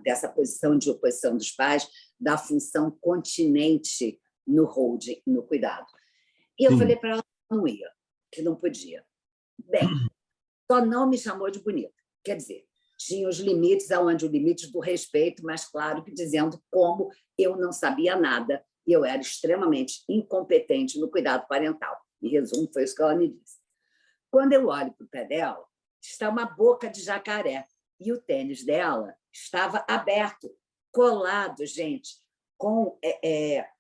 Dessa posição de oposição dos pais, da função continente no holding, no cuidado. E eu falei para ela que não ia, que não podia. Bem, só não me chamou de bonita. Quer dizer, tinha os limites, aonde o limite do respeito, mas claro que dizendo como eu não sabia nada e eu era extremamente incompetente no cuidado parental. Em resumo, foi isso que ela me disse. Quando eu olho para o pé dela, está uma boca de jacaré. E o tênis dela estava aberto, colado, gente, com...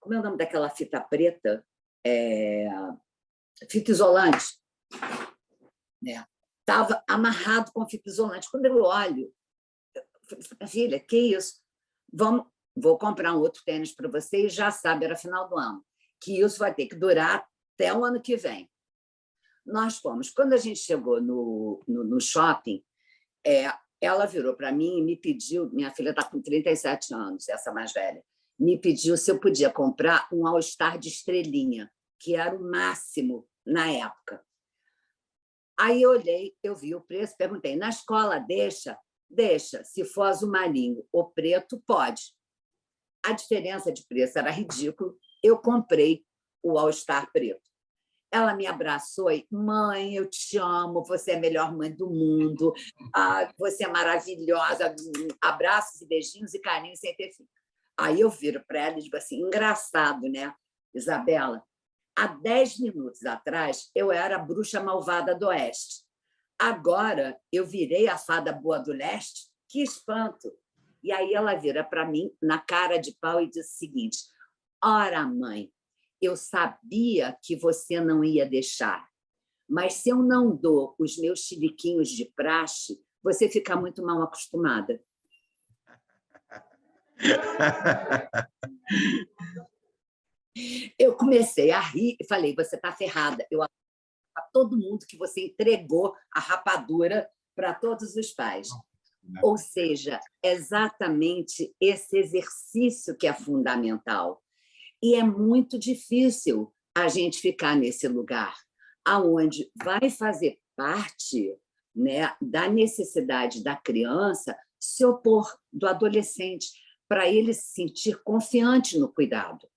como é o nome daquela fita preta? Fita isolante. Estava amarrado com fita isolante. Quando eu olho, filha, que isso? Vou comprar um outro tênis para você e já sabe, era final do ano, que isso vai ter que durar até o ano que vem. Nós fomos. Quando a gente chegou no shopping, ela virou para mim e me pediu, minha filha está com 37 anos, essa mais velha, me pediu se eu podia comprar um All-Star de estrelinha, que era o máximo na época. Aí eu olhei, eu vi o preço, perguntei, na escola deixa? Deixa, se for azul marinho ou preto, pode. A diferença de preço era ridículo, eu comprei o All-Star preto. Ela me abraçou e, mãe, eu te amo, você é a melhor mãe do mundo, você é maravilhosa, abraços e beijinhos e carinhos sem ter fim. Aí eu viro para ela e digo assim, engraçado, né, Isabela? Há 10 minutos atrás, eu era a bruxa malvada do Oeste. Agora, eu virei a fada boa do Leste? Que espanto! E aí ela vira para mim, na cara de pau, e diz o seguinte, ora, mãe, eu sabia que você não ia deixar, mas se eu não dou os meus chiliquinhos de praxe, você fica muito mal acostumada. Eu comecei a rir e falei, você está ferrada. Eu acho para todo mundo que você entregou a rapadura para todos os pais. Ou seja, exatamente esse exercício que é fundamental. E é muito difícil a gente ficar nesse lugar, aonde vai fazer parte, né, da necessidade da criança se opor do adolescente, para ele se sentir confiante no cuidado.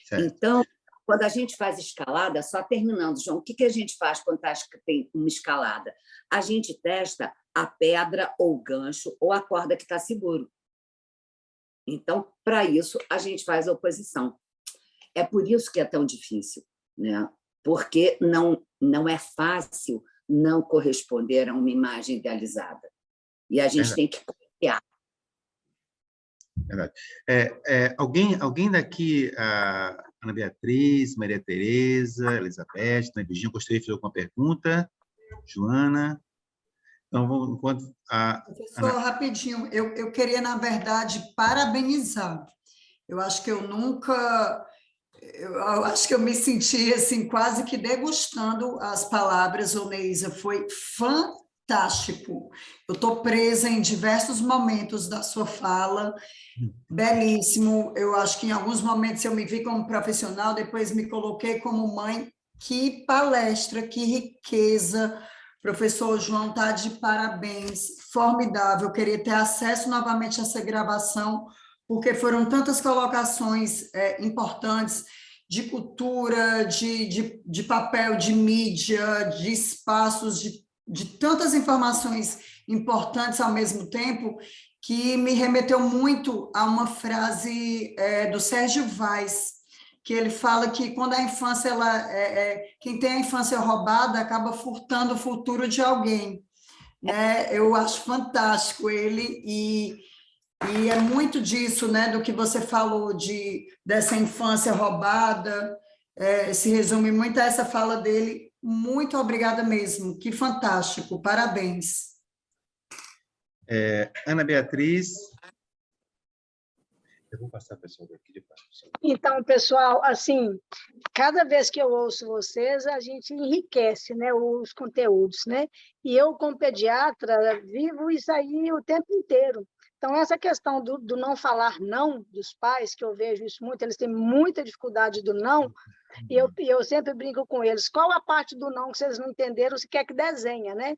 Certo. Então, quando a gente faz escalada, só terminando, João, o que a gente faz quando tem uma escalada? A gente testa a pedra ou o gancho ou a corda que está seguro. Então, para isso, a gente faz a oposição. É por isso que é tão difícil, né? Porque não é fácil não corresponder a uma imagem idealizada. E a gente tem que confiar. Verdade. Alguém daqui, a Ana Beatriz, Maria Tereza, Elizabeth, Ana Virginia, gostaria de fazer alguma pergunta? Joana? Então, enquanto Professor, rapidinho, eu queria, na verdade, parabenizar. Eu acho que eu acho que eu me senti assim, quase que degustando as palavras, Oneisa, foi fantástico. Eu estou presa em diversos momentos da sua fala, belíssimo. Eu acho que em alguns momentos eu me vi como profissional, depois me coloquei como mãe. Que palestra, que riqueza. Professor João está de parabéns, formidável. Eu queria ter acesso novamente a essa gravação, porque foram tantas colocações importantes de cultura, de papel, de mídia, de espaços, de tantas informações importantes ao mesmo tempo, que me remeteu muito a uma frase do Sérgio Vaz, que ele fala que quando a infância, quem tem a infância roubada acaba furtando o futuro de alguém, né? Eu acho fantástico ele, e é muito disso, né, do que você falou, dessa infância roubada, se resume muito a essa fala dele. Muito obrigada mesmo, que fantástico, parabéns. Ana Beatriz. Eu vou passar a pessoa daqui depois. Então, pessoal, assim, cada vez que eu ouço vocês, a gente enriquece, né, os conteúdos, né? E eu, como pediatra, vivo isso aí o tempo inteiro. Então, essa questão do não falar não dos pais, que eu vejo isso muito, eles têm muita dificuldade do não, e eu sempre brinco com eles, qual a parte do não que vocês não entenderam, se quer que desenha, né?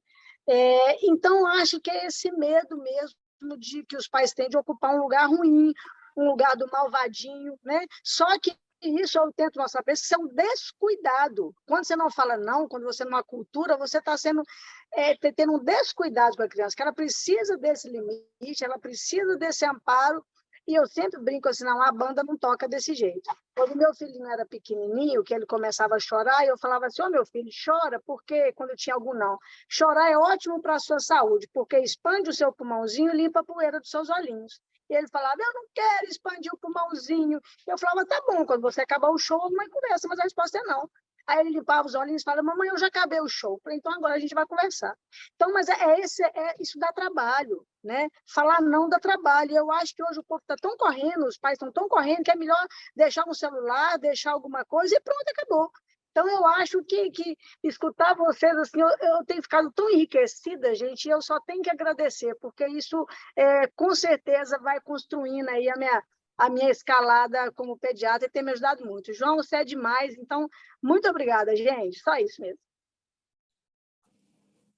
Então, acho que é esse medo mesmo de que os pais têm de ocupar um lugar ruim, um lugar do malvadinho, né? Só que isso eu tento mostrar para eles que isso é um descuidado. Quando você não fala não, quando você numa cultura, você está tendo um descuidado com a criança, que ela precisa desse limite, ela precisa desse amparo, E eu sempre brinco assim, não, a banda não toca desse jeito. Quando meu filhinho era pequenininho, que ele começava a chorar, eu falava assim, meu filho, chora, porque quando tinha algum não. Chorar é ótimo para a sua saúde, porque expande o seu pulmãozinho e limpa a poeira dos seus olhinhos. E ele falava, eu não quero expandir o pulmãozinho. Eu falava, tá bom, quando você acabar o show, a mãe conversa, mas a resposta é não. Aí ele limpava os olhinhos e falava, mamãe, eu já acabei o show. Eu falei, então agora a gente vai conversar. Então, mas isso dá trabalho, né? Falar não dá trabalho. E eu acho que hoje o povo está tão correndo, os pais estão tão correndo, que é melhor deixar um celular, deixar alguma coisa e pronto, acabou. Então, eu acho que escutar vocês, assim, eu tenho ficado tão enriquecida, gente, e eu só tenho que agradecer, porque isso, com certeza, vai construindo aí a minha escalada como pediatra e tem me ajudado muito. João, você é demais, então, muito obrigada, gente. Só isso mesmo.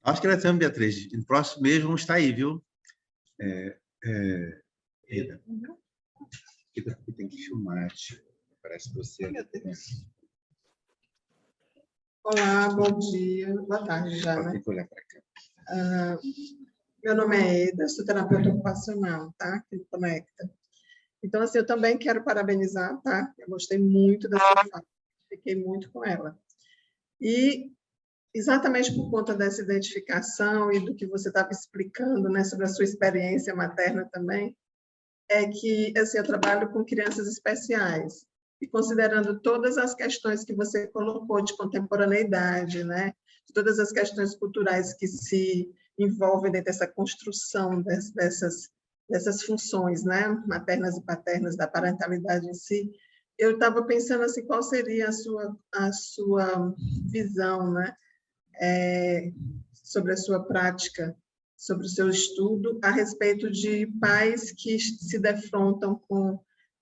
Nós que agradecemos, Beatriz. No próximo mês vamos estar aí, viu? Eda, tem que filmar. Parece você. Olá, bom dia, boa tarde já, né? Tem que olhar para cá. Meu nome é Eda, sou terapeuta ocupacional, tá? Aqui do Conecta. Então, assim, eu também quero parabenizar, tá? Eu gostei muito da sua fala, fiquei muito com ela. E, exatamente por conta dessa identificação e do que você estava explicando, né, sobre a sua experiência materna também, é que, assim, eu trabalho com crianças especiais. E considerando todas as questões que você colocou de contemporaneidade, né? Todas as questões culturais que se envolvem dentro dessa construção dessas funções, né? Maternas e paternas, da parentalidade em si, eu estava pensando assim, qual seria a sua visão, né? Sobre a sua prática, sobre o seu estudo a respeito de pais que se defrontam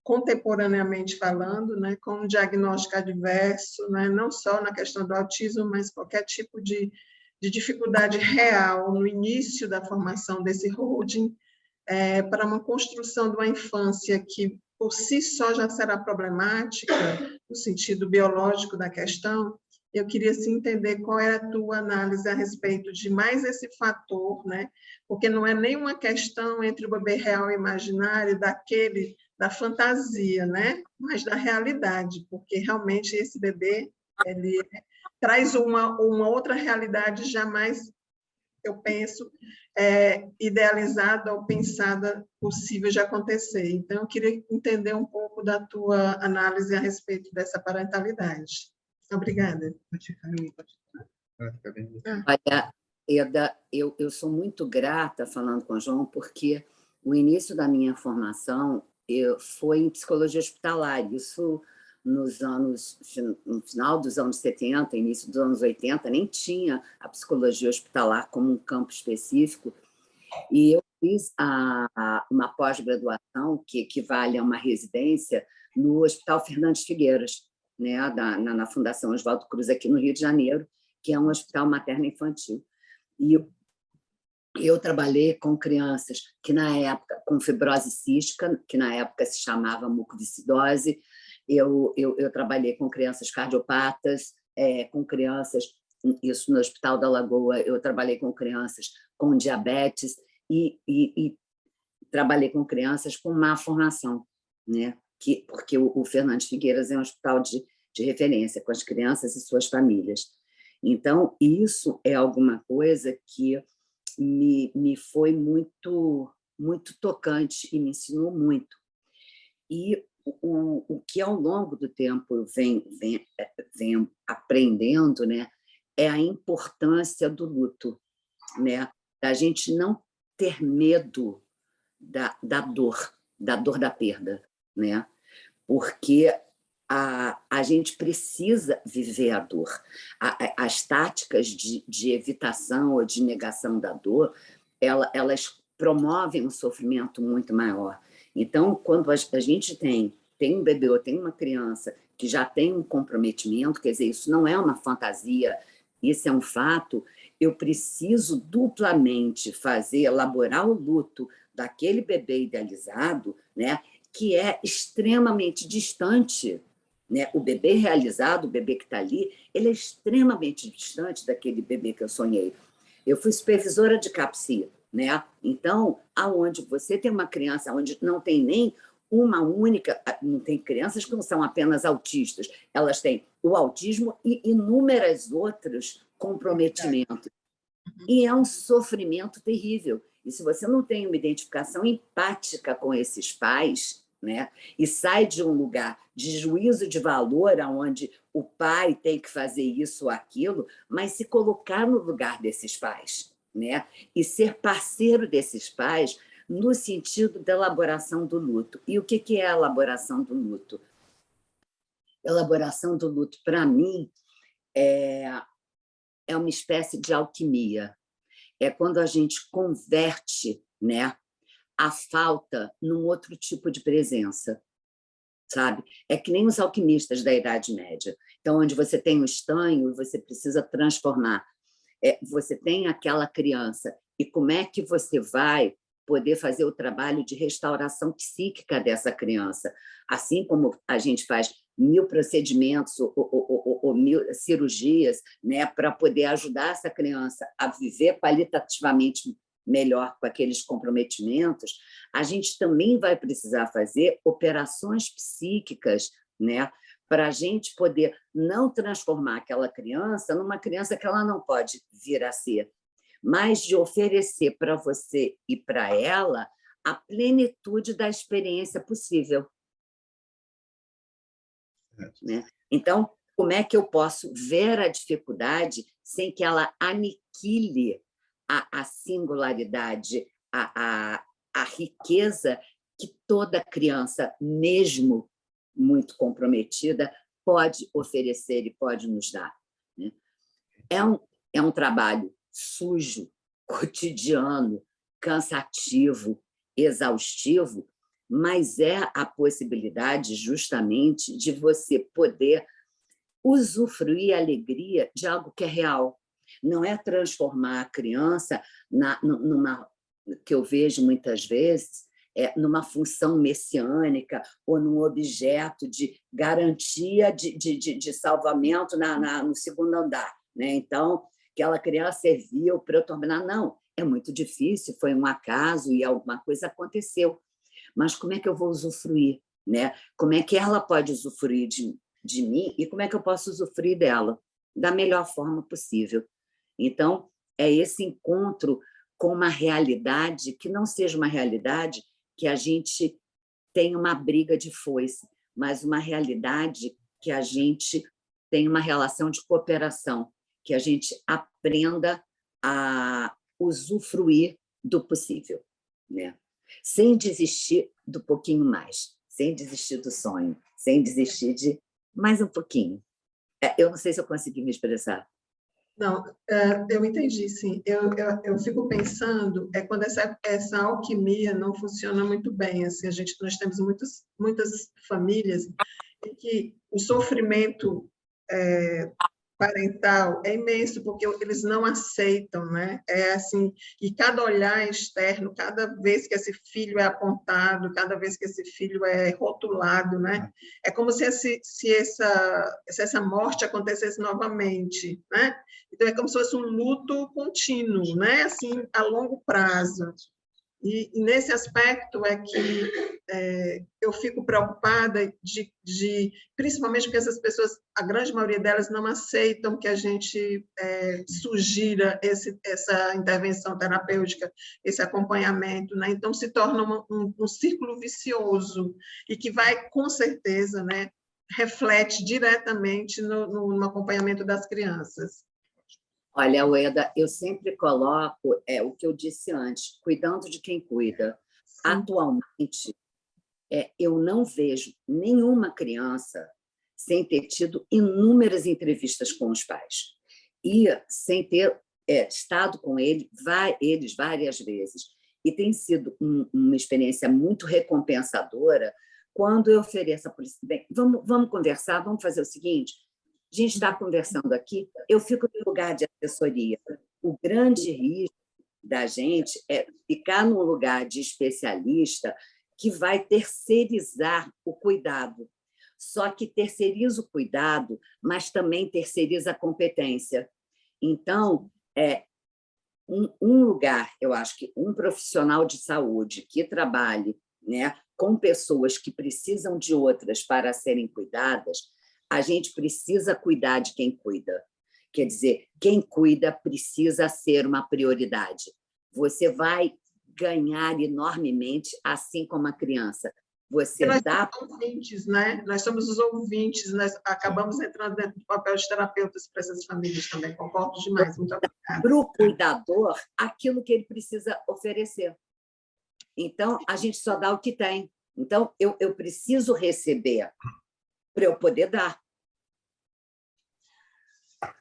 contemporaneamente falando, né, com um diagnóstico adverso, né, não só na questão do autismo, mas qualquer tipo de dificuldade real no início da formação desse holding, para uma construção de uma infância que, por si só, já será problemática, no sentido biológico da questão. Eu queria assim, entender qual é a tua análise a respeito de mais esse fator, né? Porque não é nenhuma questão entre o bebê real e imaginário da fantasia, né? Mas da realidade, porque realmente esse bebê ele traz uma outra realidade jamais, eu penso, idealizada ou pensada possível de acontecer. Então, eu queria entender um pouco da tua análise a respeito dessa parentalidade. Obrigada. Olha, Eda, eu sou muito grata falando com o João, porque o início da minha formação foi em psicologia hospitalar. Isso no final dos anos 70, início dos anos 80, nem tinha a psicologia hospitalar como um campo específico. E eu fiz uma pós-graduação que equivale a uma residência no Hospital Fernandes Figueiras, né, na Fundação Oswaldo Cruz, aqui no Rio de Janeiro, que é um hospital materno-infantil. E eu trabalhei com crianças que, na época, com fibrose cística, que na época se chamava mucoviscidose. Eu trabalhei com crianças cardiopatas, com crianças, isso no Hospital da Lagoa, eu trabalhei com crianças com diabetes e trabalhei com crianças com má formação, né? Porque o Fernandes Figueiras é um hospital de referência com as crianças e suas famílias. Então, isso é alguma coisa que me foi muito, muito tocante e me ensinou muito. E o que, ao longo do tempo, eu venho aprendendo, né, é a importância do luto, né? Da gente não ter medo da dor da perda, né? Porque a gente precisa viver a dor. As táticas de evitação ou de negação da dor, elas promovem um sofrimento muito maior. Então, quando a gente tem um bebê ou tem uma criança que já tem um comprometimento, quer dizer, isso não é uma fantasia, isso é um fato, eu preciso duplamente elaborar o luto daquele bebê idealizado, né, que é extremamente distante, né? O bebê realizado, o bebê que está ali, ele é extremamente distante daquele bebê que eu sonhei. Eu fui supervisora de CAPSI, né? Então, aonde você tem uma criança onde não tem nem uma única... Não tem crianças que não são apenas autistas, elas têm o autismo e inúmeros outros comprometimentos. E é um sofrimento terrível. E se você não tem uma identificação empática com esses pais, né, e sai de um lugar de juízo de valor, onde o pai tem que fazer isso ou aquilo, mas se colocar no lugar desses pais, né, e ser parceiro desses pais no sentido da elaboração do luto. E o que é a elaboração do luto? Elaboração do luto, para mim, é uma espécie de alquimia. É quando a gente converte, né, a falta num outro tipo de presença, sabe? É que nem os alquimistas da Idade Média. Então, onde você tem o estanho, você precisa transformar. Você tem aquela criança, e como é que você vai poder fazer o trabalho de restauração psíquica dessa criança? Assim como a gente faz 1000 procedimentos ou 1000 cirurgias, né, para poder ajudar essa criança a viver qualitativamente melhor com aqueles comprometimentos, a gente também vai precisar fazer operações psíquicas, né, para a gente poder não transformar aquela criança numa criança que ela não pode vir a ser, mas de oferecer para você e para ela a plenitude da experiência possível. Né? Então, como é que eu posso ver a dificuldade sem que ela aniquile a singularidade, a riqueza que toda criança, mesmo muito comprometida, pode oferecer e pode nos dar? Né? É um trabalho sujo, cotidiano, cansativo, exaustivo, mas é a possibilidade justamente de você poder usufruir a alegria de algo que é real. Não é transformar a criança numa, que eu vejo muitas vezes, numa função messiânica ou num objeto de garantia de salvamento no segundo andar. Né? Então, aquela criança serviu para eu terminar. Não, é muito difícil, foi um acaso e alguma coisa aconteceu. Mas como é que eu vou usufruir? Né? Como é que ela pode usufruir de mim e como é que eu posso usufruir dela da melhor forma possível? Então, é esse encontro com uma realidade que não seja uma realidade que a gente tem uma briga de foice, mas uma realidade que a gente tem uma relação de cooperação, que a gente aprenda a usufruir do possível, né? Sem desistir do pouquinho mais, sem desistir do sonho, sem desistir de mais um pouquinho. Eu não sei se eu consegui me expressar. Não, eu entendi, sim. Eu fico pensando quando essa alquimia não funciona muito bem. Assim, nós temos muitas famílias em que o sofrimento parental é imenso, porque eles não aceitam, né? Assim, e cada olhar externo, cada vez que esse filho é apontado, cada vez que esse filho é rotulado, né? É como se essa morte acontecesse novamente, né? Então, é como se fosse um luto contínuo, né? Assim, a longo prazo. E nesse aspecto é que eu fico preocupada principalmente porque essas pessoas, a grande maioria delas, não aceitam que a gente sugira essa intervenção terapêutica, esse acompanhamento, né? Então se torna um círculo vicioso e que vai, com certeza, né, reflete diretamente no acompanhamento das crianças. Olha, Ueda, eu sempre coloco o que eu disse antes, cuidando de quem cuida. Sim. Atualmente, eu não vejo nenhuma criança sem ter tido inúmeras entrevistas com os pais e sem ter estado com eles várias vezes. E tem sido uma experiência muito recompensadora quando eu ofereço a polícia. Bem, vamos conversar, vamos fazer o seguinte... A gente está conversando aqui, eu fico no lugar de assessoria. O grande risco da gente é ficar num lugar de especialista que vai terceirizar o cuidado. Só que terceiriza o cuidado, mas também terceiriza a competência. Então, um lugar, eu acho que um profissional de saúde que trabalhe né, com pessoas que precisam de outras para serem cuidadas, a gente precisa cuidar de quem cuida. Quer dizer, quem cuida precisa ser uma prioridade. Você vai ganhar enormemente, assim como a criança. Você nós dá... somos ouvintes, né? Nós somos os ouvintes, nós acabamos entrando dentro do papel de terapeutas para essas famílias também. Concordo demais, muito obrigada. Para o cuidador, aquilo que ele precisa oferecer. Então, a gente só dá o que tem. Então, eu preciso receber para eu poder dar.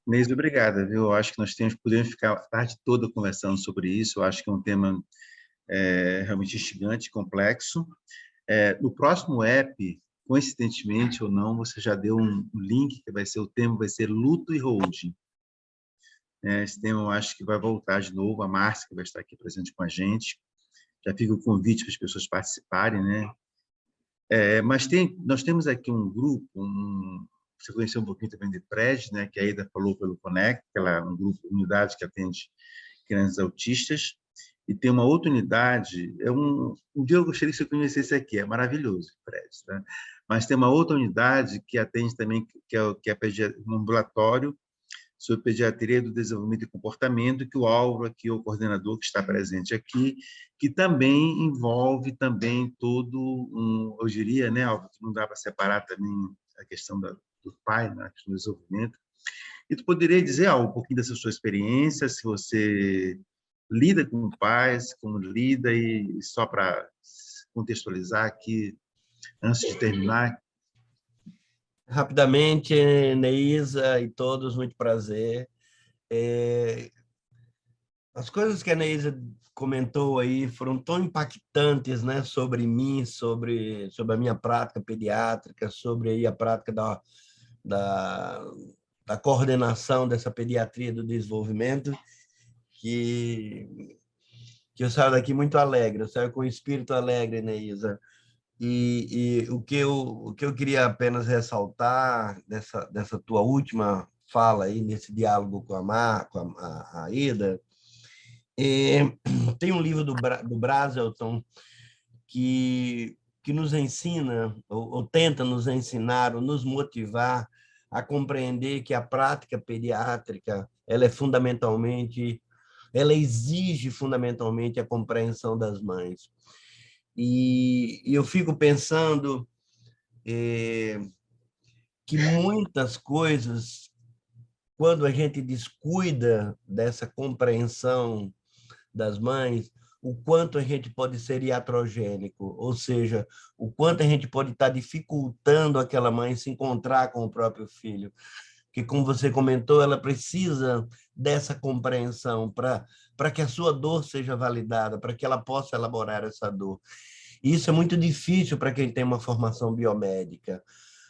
Neise, obrigada, viu? Eu acho que podemos ficar a tarde toda conversando sobre isso. Eu acho que é um tema realmente instigante, complexo. No próximo app, coincidentemente ou não, você já deu um link que o tema vai ser luto e holding. Esse tema eu acho que vai voltar de novo, a Márcia, que vai estar aqui presente com a gente. Já fica o convite para as pessoas participarem, né? Mas nós temos aqui um grupo, você conheceu um pouquinho também de PRED, né? Que a Aida falou pelo Conect, que ela é um grupo, unidade que atende crianças autistas. E tem uma outra unidade, um dia eu gostaria que você conhecesse aqui, é maravilhoso, PRED, tá? Mas tem uma outra unidade que atende também, que é um ambulatório sobre pediatria do desenvolvimento e comportamento, que o Álvaro aqui, o coordenador que está presente aqui, que também envolve também todo eu diria, né, Álvaro, que não dá para separar também a questão do pai, né, do desenvolvimento. E tu poderia dizer um pouquinho dessa sua experiência, se você lida com pais, como lida, e só para contextualizar aqui, antes de terminar. Rapidamente, Neisa e todos, muito prazer. As coisas que a Neisa comentou aí foram tão impactantes, né, sobre mim, sobre a minha prática pediátrica, sobre aí a prática da coordenação dessa pediatria do desenvolvimento, que eu saio daqui muito alegre, eu saio com o espírito alegre, Neisa. E o que eu queria apenas ressaltar dessa tua última fala aí, nesse diálogo com a Aida, tem um livro do Brazelton que nos ensina, ou tenta nos ensinar, ou nos motivar a compreender que a prática pediátrica ela exige fundamentalmente a compreensão das mães. E eu fico pensando que muitas coisas, quando a gente descuida dessa compreensão das mães, o quanto a gente pode ser iatrogênico, ou seja, o quanto a gente pode estar dificultando aquela mãe se encontrar com o próprio filho. Que, como você comentou, ela precisa dessa compreensão para que a sua dor seja validada, para que ela possa elaborar essa dor. E isso é muito difícil para quem tem uma formação biomédica,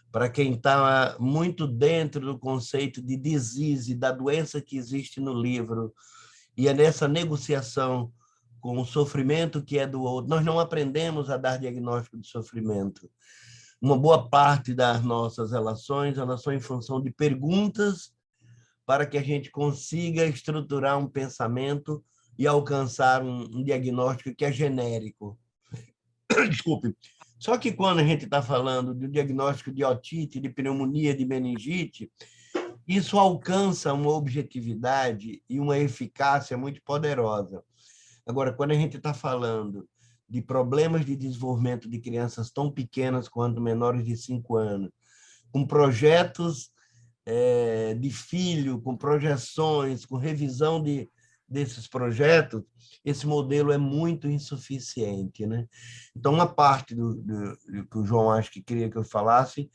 para quem está muito dentro do conceito de disease, da doença que existe no livro, e é nessa negociação com o sofrimento que é do outro. Nós não aprendemos a dar diagnóstico de sofrimento. Uma boa parte das nossas relações, elas são em função de perguntas para que a gente consiga estruturar um pensamento e alcançar um diagnóstico que é genérico. Desculpe. Só que quando a gente está falando do diagnóstico de otite, de pneumonia, de meningite, isso alcança uma objetividade e uma eficácia muito poderosa. Agora, quando a gente está falando de problemas de desenvolvimento de crianças tão pequenas quanto menores de 5 anos, com projetos de filho, com projeções, com revisão desses projetos, esse modelo é muito insuficiente, né? Então, uma parte do que o João acho que queria que eu falasse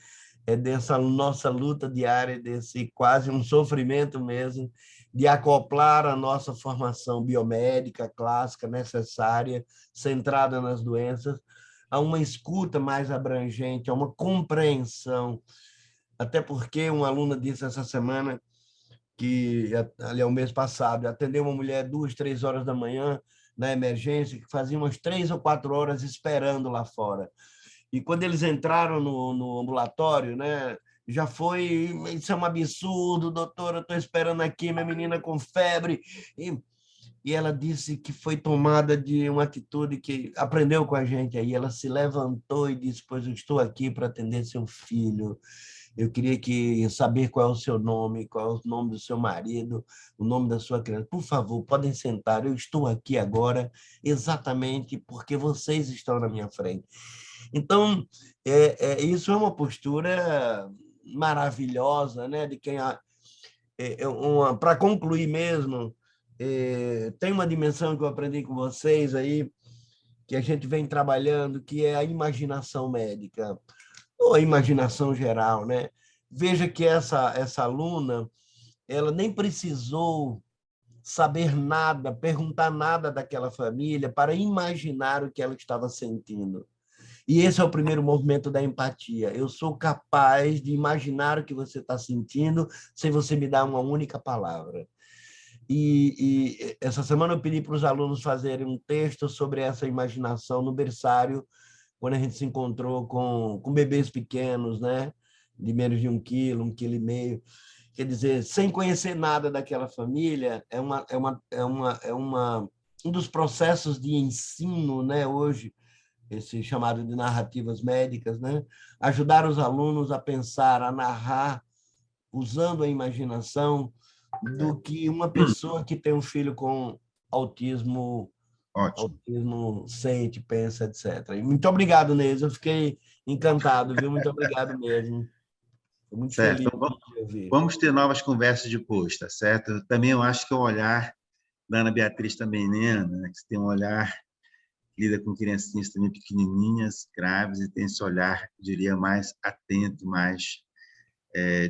é dessa nossa luta diária, desse quase um sofrimento mesmo, de acoplar a nossa formação biomédica clássica necessária, centrada nas doenças, a uma escuta mais abrangente, a uma compreensão. Até porque uma aluna disse essa semana que, ali é o mês passado, atendeu uma mulher 2, 3 horas da manhã na emergência, que fazia umas 3 ou 4 horas esperando lá fora. E quando eles entraram no ambulatório, né, já foi, isso é um absurdo, doutora, eu estou esperando aqui, minha menina com febre. e ela disse que foi tomada de uma atitude que aprendeu com a gente aí. Ela se levantou e disse: pois eu estou aqui para atender seu filho. Eu queria saber qual é o seu nome, qual é o nome do seu marido, o nome da sua criança. Por favor, podem sentar. Eu estou aqui agora exatamente porque vocês estão na minha frente. Então, isso é uma postura maravilhosa, né? De quem para concluir mesmo, tem uma dimensão que eu aprendi com vocês aí, que a gente vem trabalhando, que é a imaginação médica, ou a imaginação geral, né? Veja que essa aluna, ela nem precisou saber nada, perguntar nada daquela família para imaginar o que ela estava sentindo. E esse é o primeiro movimento da empatia. Eu sou capaz de imaginar o que você está sentindo sem você me dar uma única palavra. E essa semana eu pedi para os alunos fazerem um texto sobre essa imaginação no berçário, quando a gente se encontrou com bebês pequenos, né? De menos de 1 quilo, 1,5 quilo. Quer dizer, sem conhecer nada daquela família, um dos processos de ensino, né? Hoje, esse chamado de narrativas médicas, né? Ajudar os alunos a pensar, a narrar, usando a imaginação, do que uma pessoa que tem um filho com autismo, Ótimo. sente, pensa, etc. E muito obrigado, Neis. Eu fiquei encantado, viu? Muito obrigado mesmo. Estou muito Certo. feliz Então, de ouvir. vamos ter novas conversas depois, tá certo? Também eu acho que o olhar da Ana Beatriz também, né, Ana? Que você tem um olhar, lida com criancinhas também pequenininhas, graves, e tem esse olhar, eu diria, mais atento, mais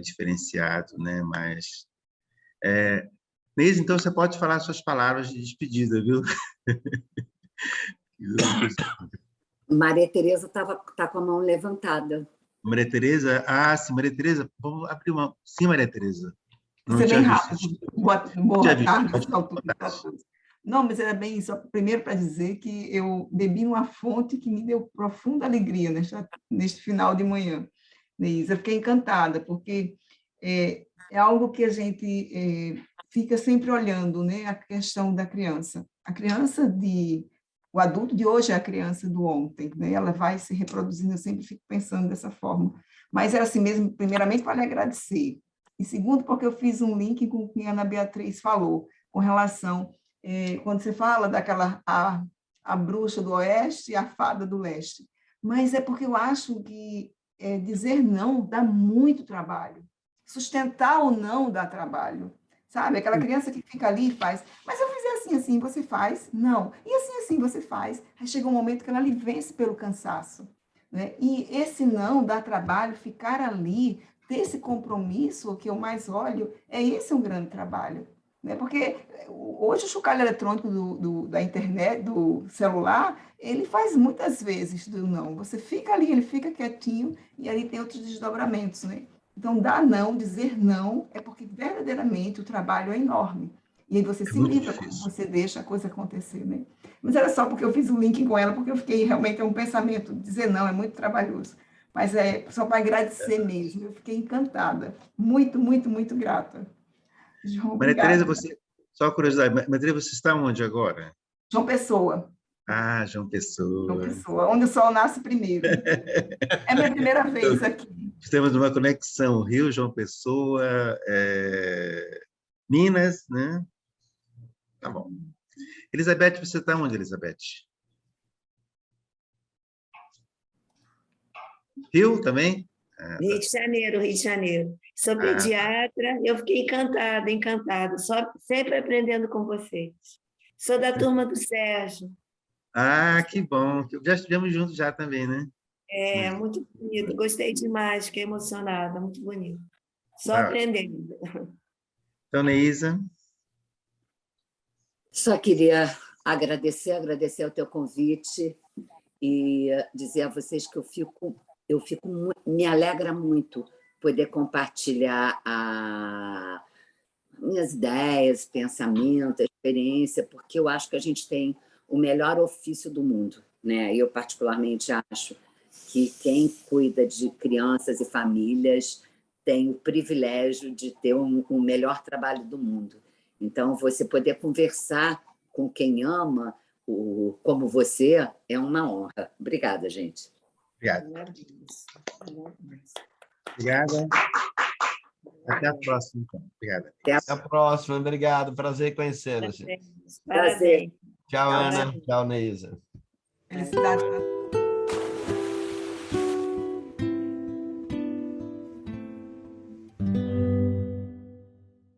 diferenciado, né? Mais... Neis, então você pode falar suas palavras de despedida, viu? Maria Tereza tá com a mão levantada. Maria Tereza? Ah, sim, Maria Tereza. Vamos abrir uma... Sim, Maria Tereza. Vou ser bem rápido. Boa tarde, pessoal. Não, mas era bem isso. Primeiro, para dizer que eu bebi uma fonte que me deu profunda alegria neste final de manhã, Neis. Eu fiquei encantada, porque é algo que a gente fica sempre olhando, né? A questão da criança. O adulto de hoje é a criança do ontem, né? Ela vai se reproduzindo, eu sempre fico pensando dessa forma. Mas era assim mesmo, primeiramente, para lhe agradecer. E segundo, porque eu fiz um link com o que a Ana Beatriz falou, com relação, quando você fala daquela a bruxa do oeste e a fada do leste. Mas é porque eu acho que dizer não dá muito trabalho. Sustentar o não dá trabalho. Sabe? Aquela criança que fica ali e faz, mas eu fizer assim, assim, você faz? Não. E assim, assim, você faz. Aí chega um momento que ela lhe vence pelo cansaço. Né? E esse não dá trabalho, ficar ali, ter esse compromisso, o que eu mais olho, esse é um grande trabalho. Né? Porque hoje o chocalho eletrônico da internet, do celular, ele faz muitas vezes do não. Você fica ali, ele fica quietinho, e aí tem outros desdobramentos, né? Então, dar não, dizer não, é porque verdadeiramente o trabalho é enorme. E aí você se livra quando você deixa a coisa acontecer, né? Mas era só porque eu fiz o link com ela, porque eu fiquei realmente um pensamento, dizer não é muito trabalhoso. Mas é só para agradecer mesmo, eu fiquei encantada. Muito, muito, muito grata. João, Maria Tereza, só curiosidade, Maria Tereza, você está onde agora? João Pessoa. Ah, João Pessoa. João Pessoa, onde o sol nasce primeiro. É minha primeira vez aqui. Temos uma conexão, Rio, João Pessoa, Minas, né? Tá bom. Elizabeth, você está onde, Elizabeth? Rio também? Rio de Janeiro, Rio de Janeiro. Sou pediatra, eu fiquei encantada, sempre aprendendo com vocês. Sou da turma do Sérgio. Ah, que bom. Já estivemos juntos já também, né? Muito bonito. Gostei demais, fiquei emocionada, muito bonito. Só aprendendo. Então, Neísa. Só queria agradecer o teu convite e dizer a vocês que me alegra muito poder compartilhar minhas ideias, pensamentos, experiência, porque eu acho que a gente tem o melhor ofício do mundo, né? Eu particularmente acho que quem cuida de crianças e famílias tem o privilégio de ter o melhor trabalho do mundo. Então, você poder conversar com quem ama, como você, é uma honra. Obrigada, gente. Obrigado. Obrigada. Até a próxima, então. Obrigada. Até a próxima. Obrigado. Prazer conhecê-los. Prazer. Tchau, Ana. Tchau, Neisa. Felicidades para